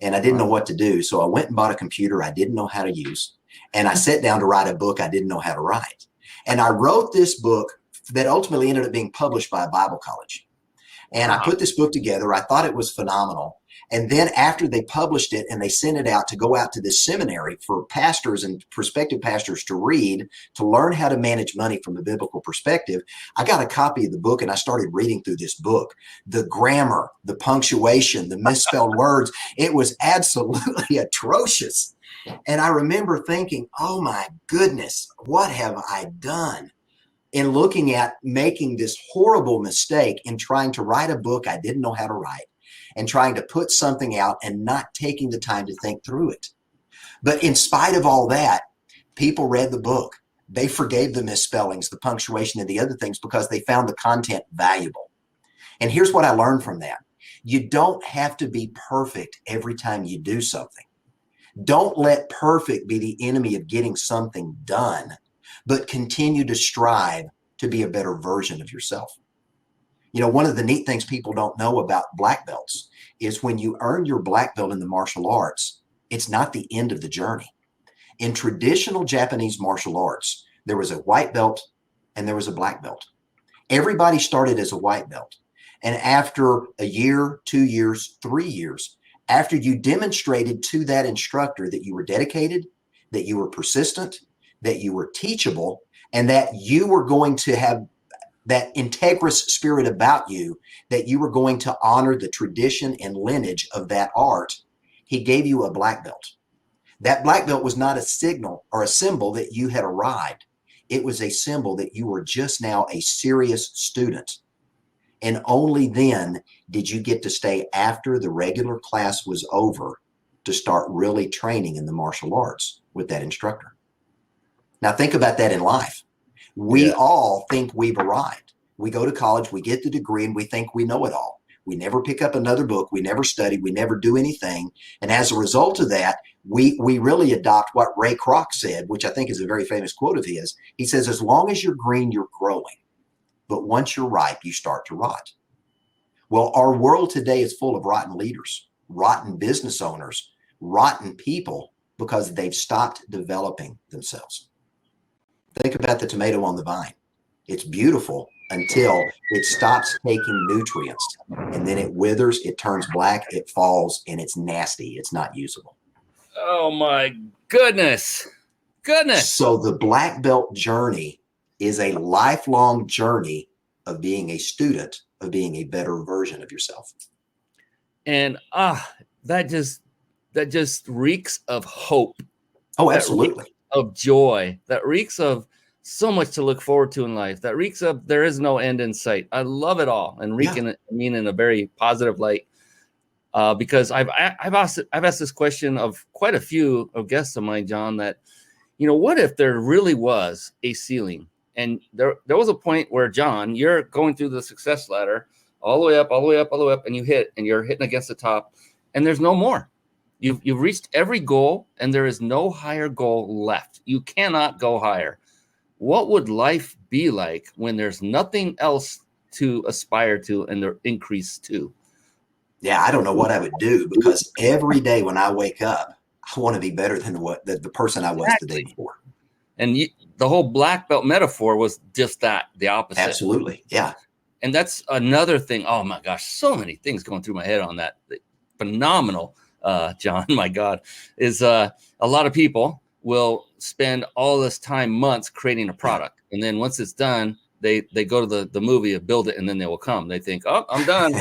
and I didn't know what to do. So I went and bought a computer I didn't know how to use, and I sat down to write a book I didn't know how to write. And I wrote this book that ultimately ended up being published by a Bible college. And I put this book together. I thought it was phenomenal. And then after they published it and they sent it out to go out to this seminary for pastors and prospective pastors to read, to learn how to manage money from a biblical perspective, I got a copy of the book and I started reading through this book. The grammar, the punctuation, the misspelled words, it was absolutely atrocious. And I remember thinking, oh my goodness, what have I done? In looking at making this horrible mistake in trying to write a book I didn't know how to write, and trying to put something out and not taking the time to think through it. But in spite of all that, people read the book. They forgave the misspellings, the punctuation, and the other things because they found the content valuable. And here's what I learned from that. You don't have to be perfect every time you do something. Don't let perfect be the enemy of getting something done, but continue to strive to be a better version of yourself. You know, one of the neat things people don't know about black belts is when you earn your black belt in the martial arts, it's not the end of the journey. In traditional Japanese martial arts, there was a white belt and there was a black belt. Everybody started as a white belt. And after a year, 2 years, 3 years, after you demonstrated to that instructor that you were dedicated, that you were persistent, that you were teachable, and that you were going to have that integrous spirit about you, that you were going to honor the tradition and lineage of that art, he gave you a black belt. That black belt was not a signal or a symbol that you had arrived. It was a symbol that you were just now a serious student. And only then did you get to stay after the regular class was over to start really training in the martial arts with that instructor. Now think about that in life. We all think we've arrived. We go to college, we get the degree, and we think we know it all. We never pick up another book. We never study. We never do anything. And as a result of that, we really adopt what Ray Kroc said, which I think is a very famous quote of his. He says, as long as you're green, you're growing. But once you're ripe, you start to rot. Well, our world today is full of rotten leaders, rotten business owners, rotten people, because they've stopped developing themselves. Think about the tomato on the vine. It's beautiful until it stops taking nutrients, and then it withers, it turns black, it falls, and it's nasty. It's not usable. Oh my goodness. So the black belt journey is a lifelong journey of being a student, of being a better version of yourself. And that just reeks of hope. Oh, absolutely. Of joy, that reeks of so much to look forward to in life, that reeks of there is no end in sight. I love it all, and mean in a very positive light, because I've asked this question of quite a few of guests of mine, John, that, you know, what if there really was a ceiling? And there was a point where, John, you're going through the success ladder all the way up, and you're hitting against the top, and there's no more. You've reached every goal, and there is no higher goal left. You cannot go higher. What would life be like when there's nothing else to aspire to and the increase to? Yeah, I don't know what I would do, because every day when I wake up, I want to be better than the person I was the day before. And the whole black belt metaphor was just that, the opposite. Absolutely, yeah. And that's another thing. Oh my gosh, so many things going through my head on that. Phenomenal. John, my God, is a lot of people will spend all this time, months, creating a product. And then once it's done, they go to the movie and build it, and then they will come. They think, oh, I'm done.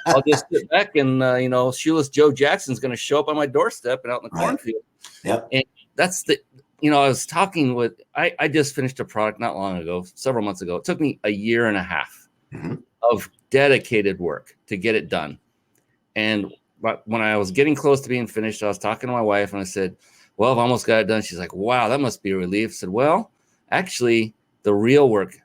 I'll just sit back and, shoeless Joe Jackson's going to show up on my doorstep and out in the cornfield. Yep. And that's I was talking with, I just finished a product not long ago, several months ago. It took me 1.5 years of dedicated work to get it done. And when I was getting close to being finished, I was talking to my wife and I said, well, I've almost got it done. She's like, wow, that must be a relief. I said, well, actually, the real work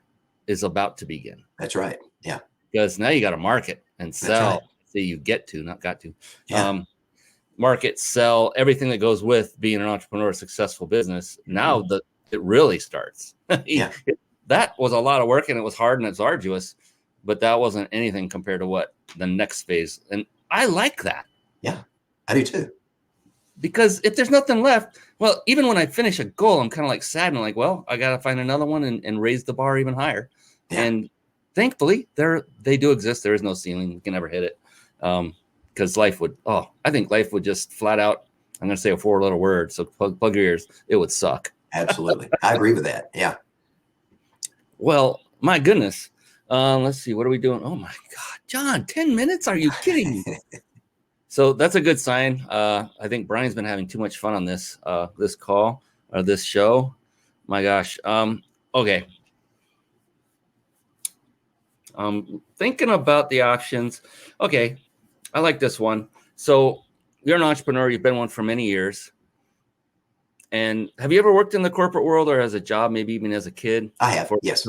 is about to begin. That's right. Yeah. Because now you got to market and sell. Right. See, you get to, not got to. Yeah. Market, sell, everything that goes with being an entrepreneur, successful business. Now it really starts. That was a lot of work, and it was hard and it's arduous, but that wasn't anything compared to what the next phase. And I like that. Yeah, I do too. Because if there's nothing left, well, even when I finish a goal, I'm kind of like sad and like, well, I got to find another one and raise the bar even higher. Yeah. And thankfully they do exist. There is no ceiling. We can never hit it. Because I think life would just flat out, I'm going to say a 4-letter word. So plug your ears. It would suck. Absolutely. I agree with that. Yeah. Well, my goodness. Let's see. What are we doing? Oh my God, John, 10 minutes? Are you kidding me? So that's a good sign. I think Brian's been having too much fun on this call or this show. My gosh. Okay. Thinking about the options. Okay. I like this one. So you're an entrepreneur. You've been one for many years. And have you ever worked in the corporate world or as a job, maybe even as a kid? I have. Yes.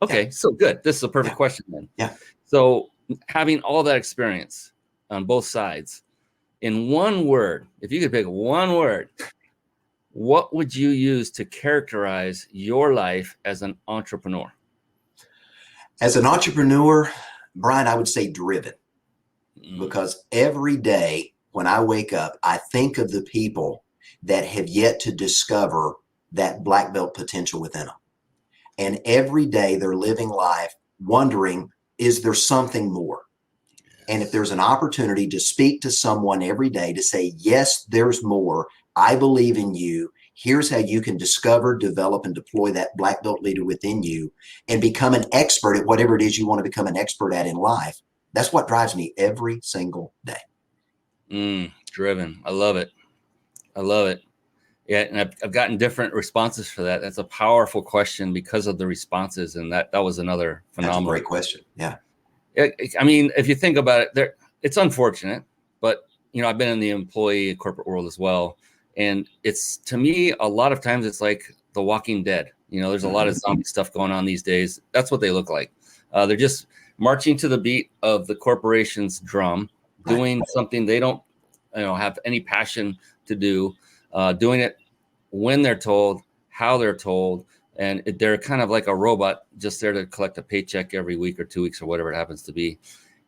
Okay. Yeah. So good. This is a perfect question then. Yeah. So having all that experience on both sides, in one word, if you could pick one word, what would you use to characterize your life as an entrepreneur? As an entrepreneur, Brian, I would say driven. Because every day when I wake up, I think of the people that have yet to discover that black belt potential within them. And every day they're living life wondering, is there something more? And if there's an opportunity to speak to someone every day to say, yes, there's more. I believe in you. Here's how you can discover, develop, and deploy that black belt leader within you and become an expert at whatever it is you want to become an expert at in life. That's what drives me every single day. Driven. I love it. I love it. Yeah. And I've gotten different responses for that. That's a powerful question because of the responses. And that was another phenomenal. That's a great question. Yeah. I mean, if you think about it, it's unfortunate, but I've been in the employee corporate world as well. And it's, to me, a lot of times it's like The Walking Dead. There's a lot of zombie stuff going on these days. That's what they look like. They're just marching to the beat of the corporation's drum, doing something they don't, have any passion to do, doing it when they're told, how they're told, and they're kind of like a robot just there to collect a paycheck every week or 2 weeks or whatever it happens to be.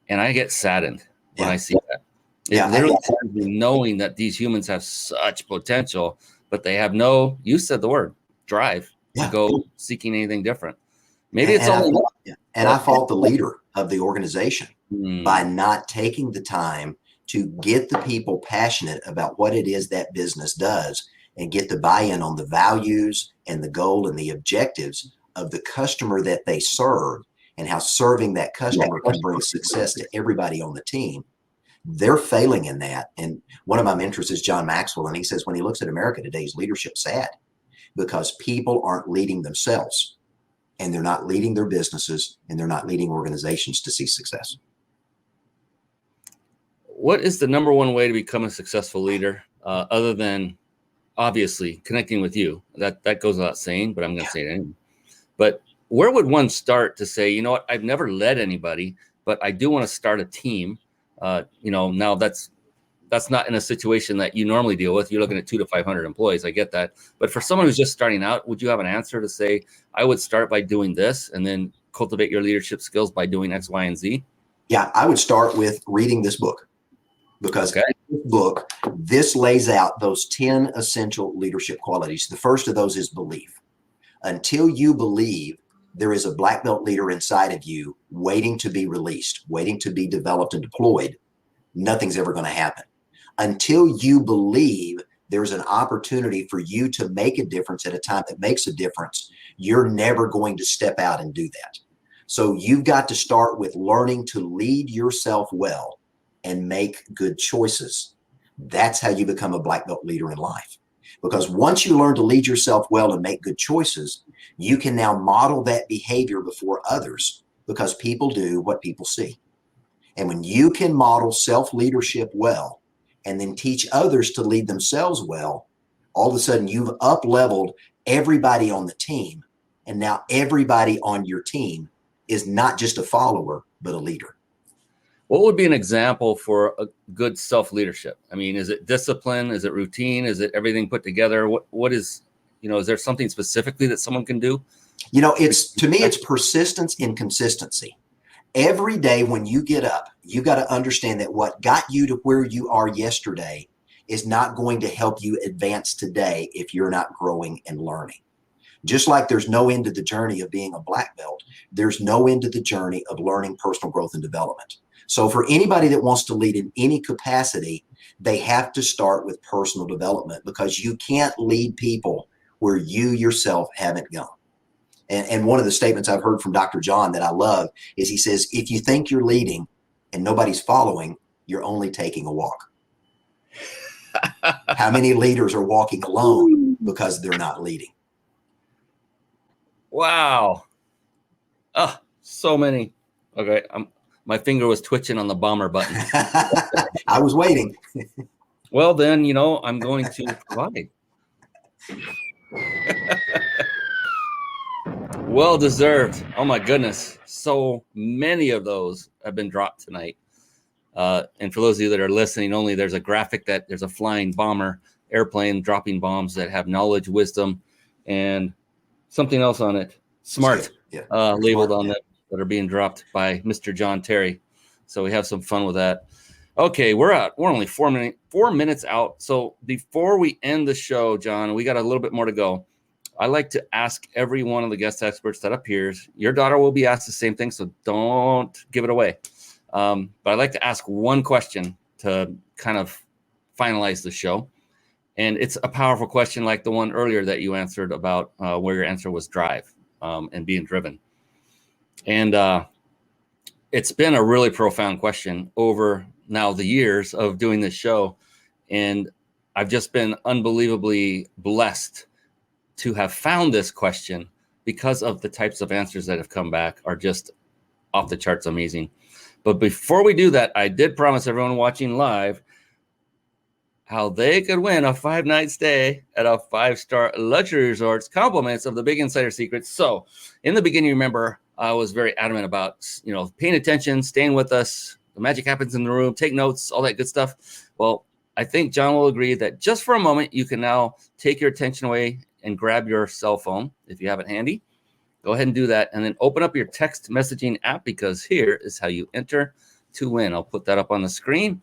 And I get saddened when I see that. It literally saddens me knowing that these humans have such potential, but they have no, you said the word, drive to go seeking anything different. Maybe it's only and I fault the leader of the organization by not taking the time to get the people passionate about what it is that business does and get the buy-in on the values and the goal and the objectives of the customer that they serve and how serving that customer can bring success to everybody on the team. They're failing in that. And one of my mentors is John Maxwell, and he says when he looks at America today, his leadership's sad because people aren't leading themselves. And they're not leading their businesses, and they're not leading organizations to see success. What is the number one way to become a successful leader, other than obviously connecting with you? That goes without saying, but I'm going to say it anyway. But where would one start to say, what, I've never led anybody, but I do want to start a team. Now that's not in a situation that you normally deal with. You're looking at 200 to 500 employees. I get that. But for someone who's just starting out, would you have an answer to say, I would start by doing this and then cultivate your leadership skills by doing X, Y, and Z? Yeah, I would start with reading this book because in this book, this lays out those 10 essential leadership qualities. The first of those is belief. Until you believe there is a black belt leader inside of you waiting to be released, waiting to be developed and deployed, nothing's ever going to happen. Until you believe there's an opportunity for you to make a difference at a time that makes a difference, you're never going to step out and do that. So you've got to start with learning to lead yourself well and make good choices. That's how you become a black belt leader in life. Because once you learn to lead yourself well and make good choices, you can now model that behavior before others because people do what people see. And when you can model self-leadership well and then teach others to lead themselves well, all of a sudden you've up-leveled everybody on the team. And now everybody on your team is not just a follower, but a leader. What would be an example for a good self-leadership? I mean, is it discipline? Is it routine? Is it everything put together? What is, is there something specifically that someone can do? To me, it's persistence and consistency. Every day when you get up, you got to understand that what got you to where you are yesterday is not going to help you advance today if you're not growing and learning. Just like there's no end to the journey of being a black belt, there's no end to the journey of learning personal growth and development. So for anybody that wants to lead in any capacity, they have to start with personal development, because you can't lead people where you yourself haven't gone. And one of the statements I've heard from Dr. John that I love is he says, if you think you're leading and nobody's following, you're only taking a walk. How many leaders are walking alone because they're not leading? Wow. Oh, so many. Okay. My finger was twitching on the bomber button. I was waiting. Well, then, I'm going to provide. Well deserved. Oh my goodness. So many of those have been dropped tonight. And for those of you that are listening only, there's a graphic that there's a flying bomber airplane dropping bombs that have knowledge, wisdom, and something else on it. Smart, labeled on them, that are being dropped by Mr. John Terry. So we have some fun with that. Okay, we're only 4 minutes out. So before we end the show, John, we got a little bit more to go. I like to ask every one of the guest experts that appears. Your daughter will be asked the same thing, so don't give it away. But I'd like to ask one question to kind of finalize the show. And it's a powerful question like the one earlier that you answered about where your answer was drive and being driven. And it's been a really profound question over now the years of doing this show. And I've just been unbelievably blessed to have found this question, because of the types of answers that have come back are just off the charts amazing. But before we do that, I did promise everyone watching live how they could win a 5-night stay at a 5-star luxury resorts, compliments of the Big Insider Secrets. So in the beginning, remember, I was very adamant about, paying attention, staying with us. The magic happens in the room, take notes, all that good stuff. Well, I think John will agree that just for a moment, you can now take your attention away and grab your cell phone if you have it handy. Go ahead and do that, and then open up your text messaging app, because here is how you enter to win. I'll put that up on the screen.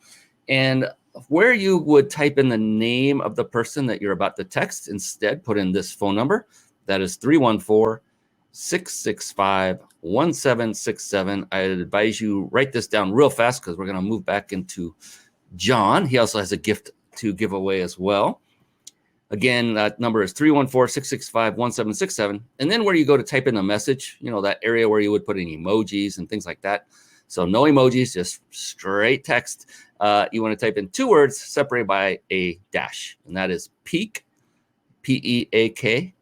And where you would type in the name of the person that you're about to text, instead put in this phone number. That is 314-665-1767. I advise you write this down real fast, because we're going to move back into John. He also has a gift to give away as well. Again, that number is 314-665-1767. And then where you go to type in a message, that area where you would put in emojis and things like that. So no emojis, just straight text. You want to type in 2 words separated by a dash. And that is peak, P-E-A-K,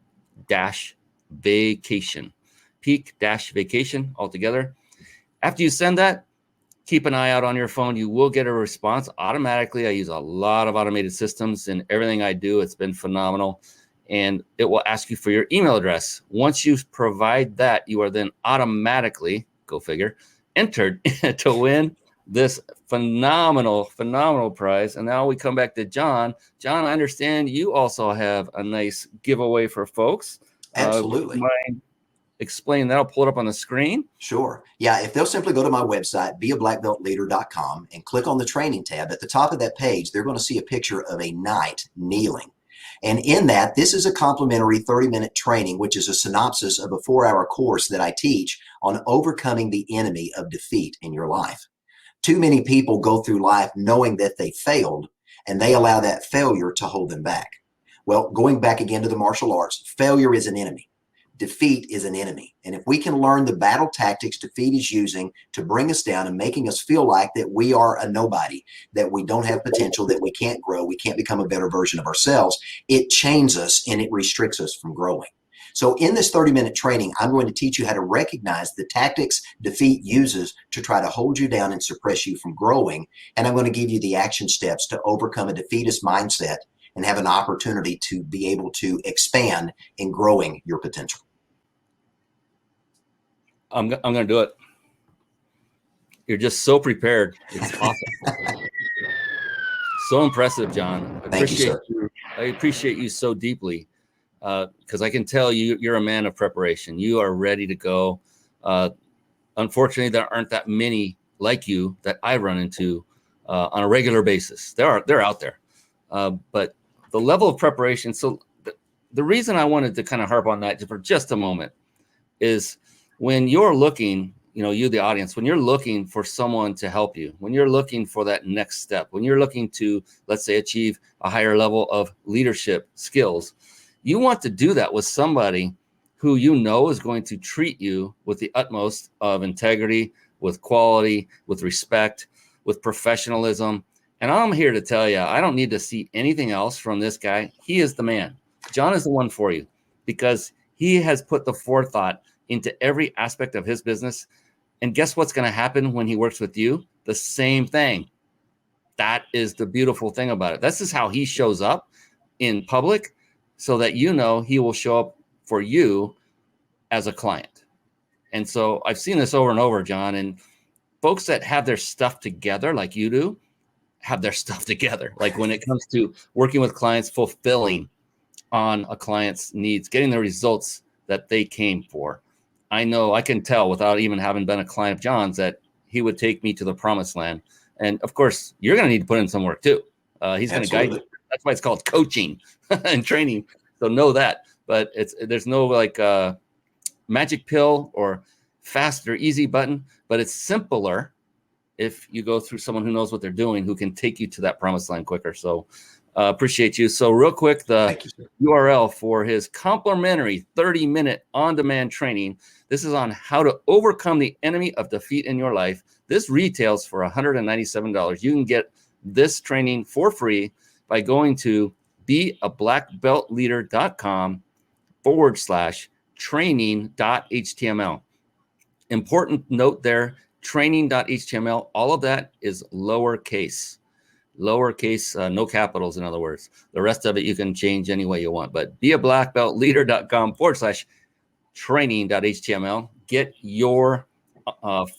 dash vacation. Peak dash vacation altogether. After you send that, keep an eye out on your phone. You will get a response automatically. I use a lot of automated systems in everything I do. It's been phenomenal. And it will ask you for your email address. Once you provide that, you are then automatically, go figure, entered to win this phenomenal prize. And now we come back to John. John, I understand you also have a nice giveaway for folks. Absolutely. Mind explain that? I'll pull it up on the screen. Sure. Yeah. If they'll simply go to my website, beablackbeltleader.com, and click on the training tab, at the top of that page, they're going to see a picture of a knight kneeling. And in that, this is a complimentary 30-minute training, which is a synopsis of a 4-hour course that I teach on overcoming the enemy of defeat in your life. Too many people go through life knowing that they failed, and they allow that failure to hold them back. Well, going back again to the martial arts, failure is an enemy. Defeat is an enemy. And if we can learn the battle tactics defeat is using to bring us down and making us feel like that we are a nobody, that we don't have potential, that we can't grow, we can't become a better version of ourselves, it chains us and it restricts us from growing. So in this 30-minute training, I'm going to teach you how to recognize the tactics defeat uses to try to hold you down and suppress you from growing. And I'm going to give you the action steps to overcome a defeatist mindset and have an opportunity to be able to expand in growing your potential. I'm going to do it. You're just so prepared. It's awesome. So impressive, John. Thank you, sir. I appreciate you so deeply, because I can tell you're a man of preparation. You are ready to go. Unfortunately, there aren't that many like you that I run into on a regular basis. They're out there. But the level of preparation, so the reason I wanted to kind of harp on that for just a moment is when you're looking, you, the audience, when you're looking for someone to help you, when you're looking for that next step, when you're looking to, let's say, achieve a higher level of leadership skills, you want to do that with somebody who is going to treat you with the utmost of integrity, with quality, with respect, with professionalism. And I'm here to tell you, I don't need to see anything else from this guy. He is the man. John is the one for you because he has put the forethought into every aspect of his business. And guess what's going to happen when he works with you? The same thing. That is the beautiful thing about it. This is how he shows up in public so that he will show up for you as a client. And so I've seen this over and over, John, and folks that have their stuff together like you do have their stuff together. Like when it comes to working with clients, fulfilling on a client's needs, getting the results that they came for. I know I can tell without even having been a client of John's that he would take me to the promised land. And of course, you're going to need to put in some work too. He's going to guide you. That's why it's called coaching and training. So know that. But there's no like magic pill or fast or easy button, but it's simpler if you go through someone who knows what they're doing, who can take you to that promised land quicker. So appreciate you. So real quick, the URL for his complimentary 30-minute on-demand training. This is on how to overcome the enemy of defeat in your life. This retails for $197. You can get this training for free by going to beablackbeltleader.com/training.html. Important note there, training.html, all of that is lowercase, no capitals, in other words. The rest of it you can change any way you want, but beablackbeltleader.com/training.html. Get your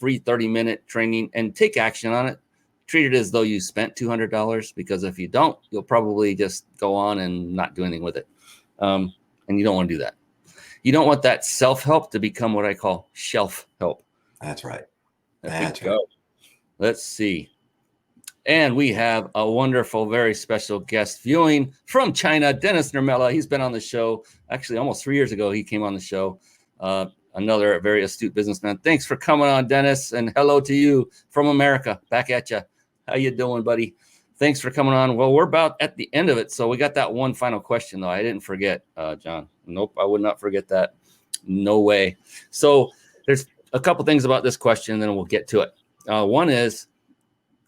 free 30-minute training and take action on it. Treat it as though you spent $200, because if you don't, you'll probably just go on and not do anything with it. And you don't want to do that. You don't want that self-help to become what I call shelf help. That's right. That's right. Let's see. And we have a wonderful, very special guest viewing from China, Dennis Nermella. He's been on the show. Actually, almost 3 years ago, he came on the show. Another very astute businessman. Thanks for coming on, Dennis. And hello to you from America. Back at you. How you doing, buddy? Thanks for coming on. Well, we're about at the end of it. So we got that one final question, though. I didn't forget, John. Nope, I would not forget that. No way. So there's a couple things about this question, and then we'll get to it. One is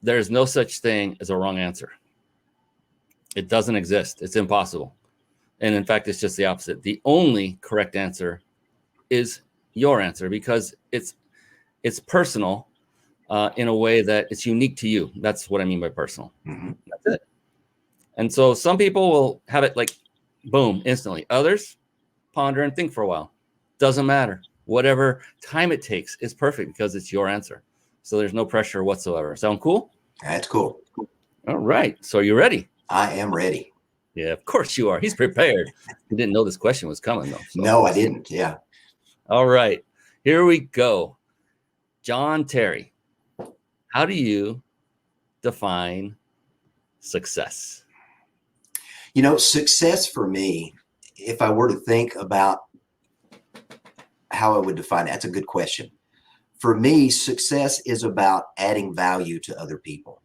there's no such thing as a wrong answer. It doesn't exist. It's impossible. And in fact, it's just the opposite. The only correct answer is your answer, because it's personal in a way that it's unique to you. That's what I mean by personal. Mm-hmm. That's it. And so some people will have it like, boom, instantly. Others ponder and think for a while. Doesn't matter. Whatever time it takes is perfect because it's your answer. So there's no pressure whatsoever. Sound cool? That's cool. All right. So are you ready? I am ready. Yeah, of course you are. He's prepared. He didn't know this question was coming, though. So. No, I didn't. Yeah. All right. Here we go. John Terry, how do you define success? Success for me, if I were to think about how I would define it, that's a good question. For me, success is about adding value to other people.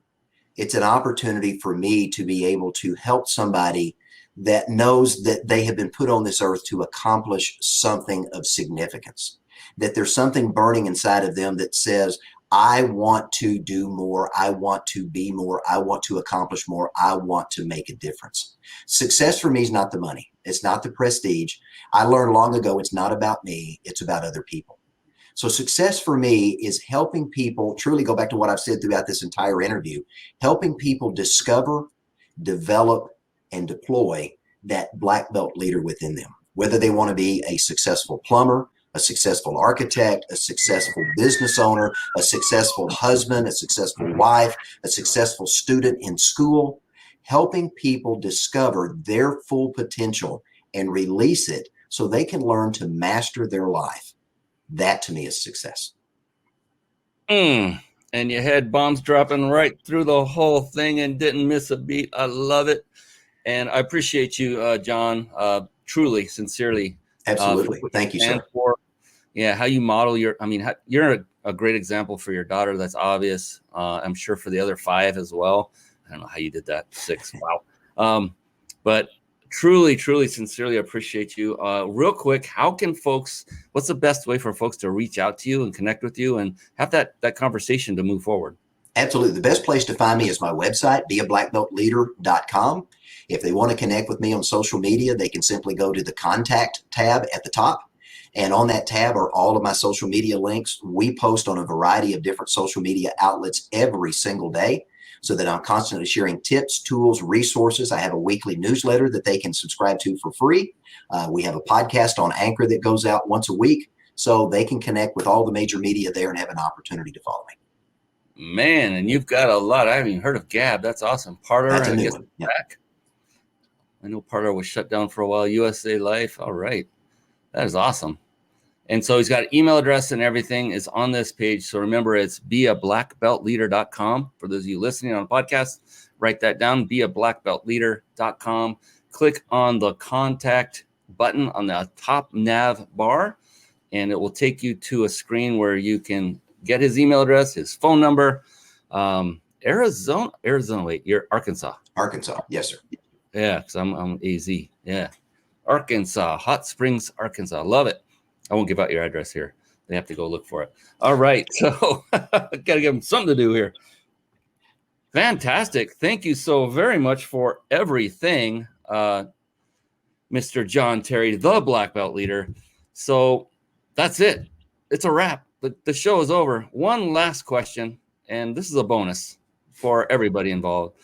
It's an opportunity for me to be able to help somebody that knows that they have been put on this earth to accomplish something of significance, that there's something burning inside of them that says, I want to do more. I want to be more. I want to accomplish more. I want to make a difference. Success for me is not the money. It's not the prestige. I learned long ago, it's not about me. It's about other people. So success for me is helping people truly go back to what I've said throughout this entire interview, helping people discover, develop, and deploy that black belt leader within them, whether they want to be a successful plumber, a successful architect, a successful business owner, a successful husband, a successful wife, a successful student in school, helping people discover their full potential and release it so they can learn to master their life. That to me is success. And you had bombs dropping right through the whole thing and didn't miss a beat. I love it. And I appreciate you, John. truly, sincerely. Absolutely. For Thank you, sir. for, yeah, how you model your, I mean, you're a great example for your daughter. That's obvious. I'm sure for the other 5 as well. I don't know how you did that. 6. Wow. But truly, truly, sincerely appreciate you. Real quick, what's the best way for folks to reach out to you and connect with you and have that conversation to move forward? Absolutely. The best place to find me is my website, beablackbeltleader.com. If they want to connect with me on social media, they can simply go to the contact tab at the top. And on that tab are all of my social media links. We post on a variety of different social media outlets every single day, so that I'm constantly sharing tips, tools, resources. I have a weekly newsletter that they can subscribe to for free. We have a podcast on Anchor that goes out once a week, so they can connect with all the major media there and have an opportunity to follow me. Man, and you've got a lot. I haven't even heard of Gab. That's awesome. Parter, That's a and I new guess one. Yeah. back. I know Parter was shut down for a while. USA Life. All right. That is awesome. And so he's got an email address and everything is on this page. So remember, it's beablackbeltleader.com. For those of you listening on a podcast, write that down, beablackbeltleader.com. Click on the contact button on the top nav bar, and it will take you to a screen where you can get his email address, his phone number. Arizona. Wait, you're Arkansas. Arkansas. Yes, sir. Yeah, because I'm AZ. Yeah. Arkansas, Hot Springs, Arkansas. Love it. I won't give out your address here. They have to go look for it. All right. So got to give them something to do here. Fantastic. Thank you so very much for everything, Mr. John Terry, the Black Belt Leader. So that's it. It's a wrap. The show is over. One last question, and this is a bonus for everybody involved.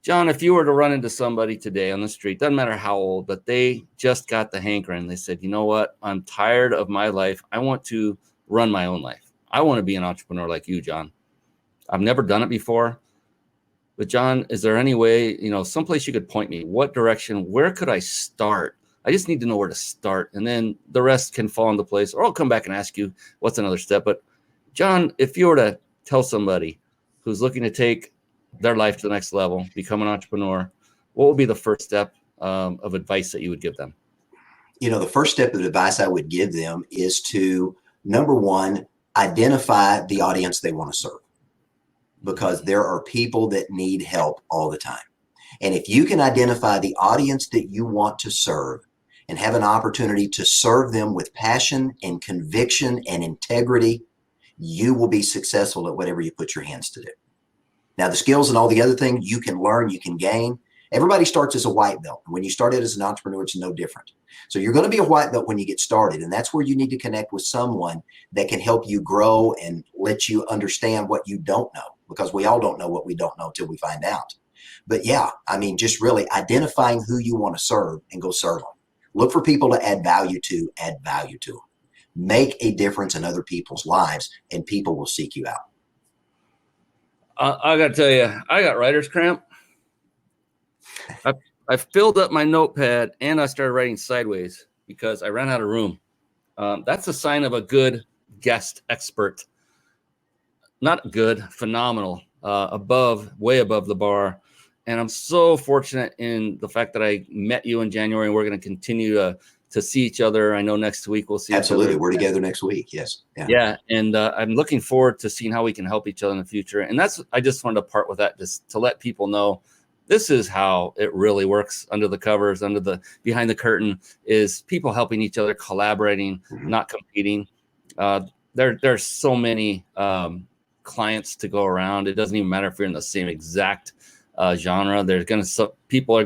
John, if you were to run into somebody today on the street, doesn't matter how old, but they just got the hankering. They said, you know what? I'm tired of my life. I want to run my own life. I want to be an entrepreneur like you, John. I've never done it before. But John, is there any way, someplace you could point me? What direction? Where could I start? I just need to know where to start. And then the rest can fall into place. Or I'll come back and ask you what's another step. But John, if you were to tell somebody who's looking to take their life to the next level, become an entrepreneur, what would be the first step of advice that you would give them? The first step of advice I would give them is to, number one, identify the audience they want to serve, because there are people that need help all the time. And if you can identify the audience that you want to serve and have an opportunity to serve them with passion and conviction and integrity, you will be successful at whatever you put your hands to do. Now, the skills and all the other things you can learn, you can gain. Everybody starts as a white belt. When you started as an entrepreneur, it's no different. So you're going to be a white belt when you get started. And that's where you need to connect with someone that can help you grow and let you understand what you don't know, because we all don't know what we don't know until we find out. But yeah, just really identifying who you want to serve and go serve them. Look for people to add value to them. Make a difference in other people's lives, and people will seek you out. I got to tell you, I got writer's cramp. I filled up my notepad and I started writing sideways because I ran out of room. That's a sign of a good guest expert. Not good, phenomenal, way above the bar. And I'm so fortunate in the fact that I met you in January, and we're going to continue to see each other. I know next week we'll see Absolutely. each other. We're together next week. Yes. Yeah. And I'm looking forward to seeing how we can help each other in the future. And I just wanted to part with that, just to let people know this is how it really works under the covers, behind the curtain, is people helping each other, collaborating, not competing. There's so many clients to go around. It doesn't even matter if you're in the same exact genre. Some people are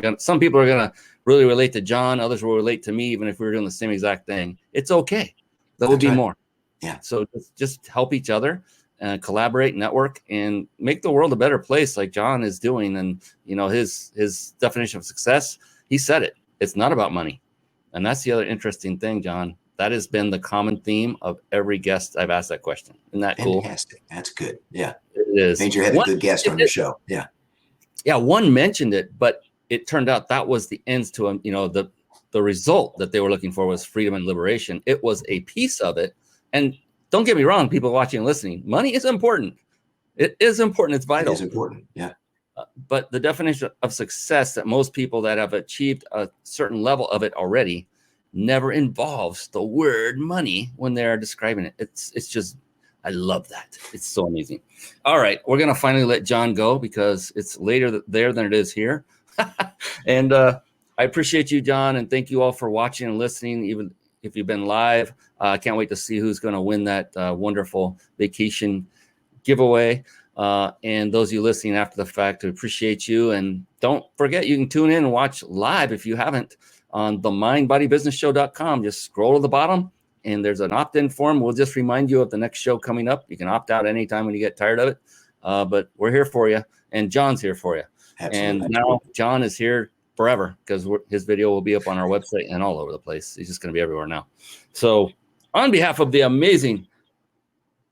gonna really relate to John. Others will relate to me, even if we were doing the same exact thing. It's okay. There will be more. Yeah. So just help each other and collaborate, network, and make the world a better place, like John is doing. And his definition of success, he said it. It's not about money, and that's the other interesting thing, John. That has been the common theme of every guest I've asked that question. Isn't that cool? Fantastic. That's good. Yeah. It is. Means you're having a good guest on your show. Yeah. Yeah. One mentioned it, but it turned out that was the ends to him. The result that they were looking for was freedom and liberation. It was a piece of it. And don't get me wrong, people watching and listening, money is important. It is important. It's vital. It is important. Yeah. But the definition of success that most people that have achieved a certain level of it already never involves the word money when they're describing it. It's just, I love that. It's so amazing. All right, we're going to finally let John go because it's later there than it is here. And I appreciate you, John, and thank you all for watching and listening, even if you've been live. I can't wait to see who's going to win that wonderful vacation giveaway. And those of you listening after the fact, I appreciate you. And don't forget, you can tune in and watch live if you haven't on the mindbodybusinessshow.com. Just scroll to the bottom and there's an opt-in form. We'll just remind you of the next show coming up. You can opt out anytime when you get tired of it. But we're here for you, and John's here for you. Absolutely. And now John is here forever because his video will be up on our website and all over the place. He's just going to be everywhere now. So on behalf of the amazing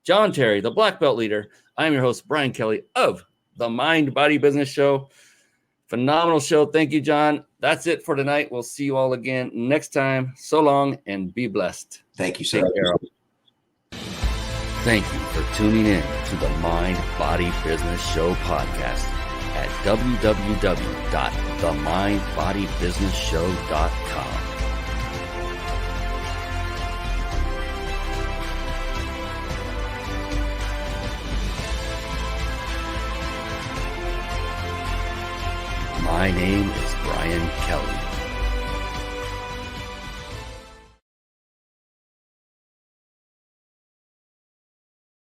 John Terry, the black belt leader, I'm your host, Brian Kelly of the Mind Body Business Show. Phenomenal show. Thank you, John. That's it for tonight. We'll see you all again next time. So long and be blessed. Thank you, sir. Take care. Thank you for tuning in to the Mind Body Business Show podcast at www.themindbodybusinessshow.com. My name is Brian Kelly.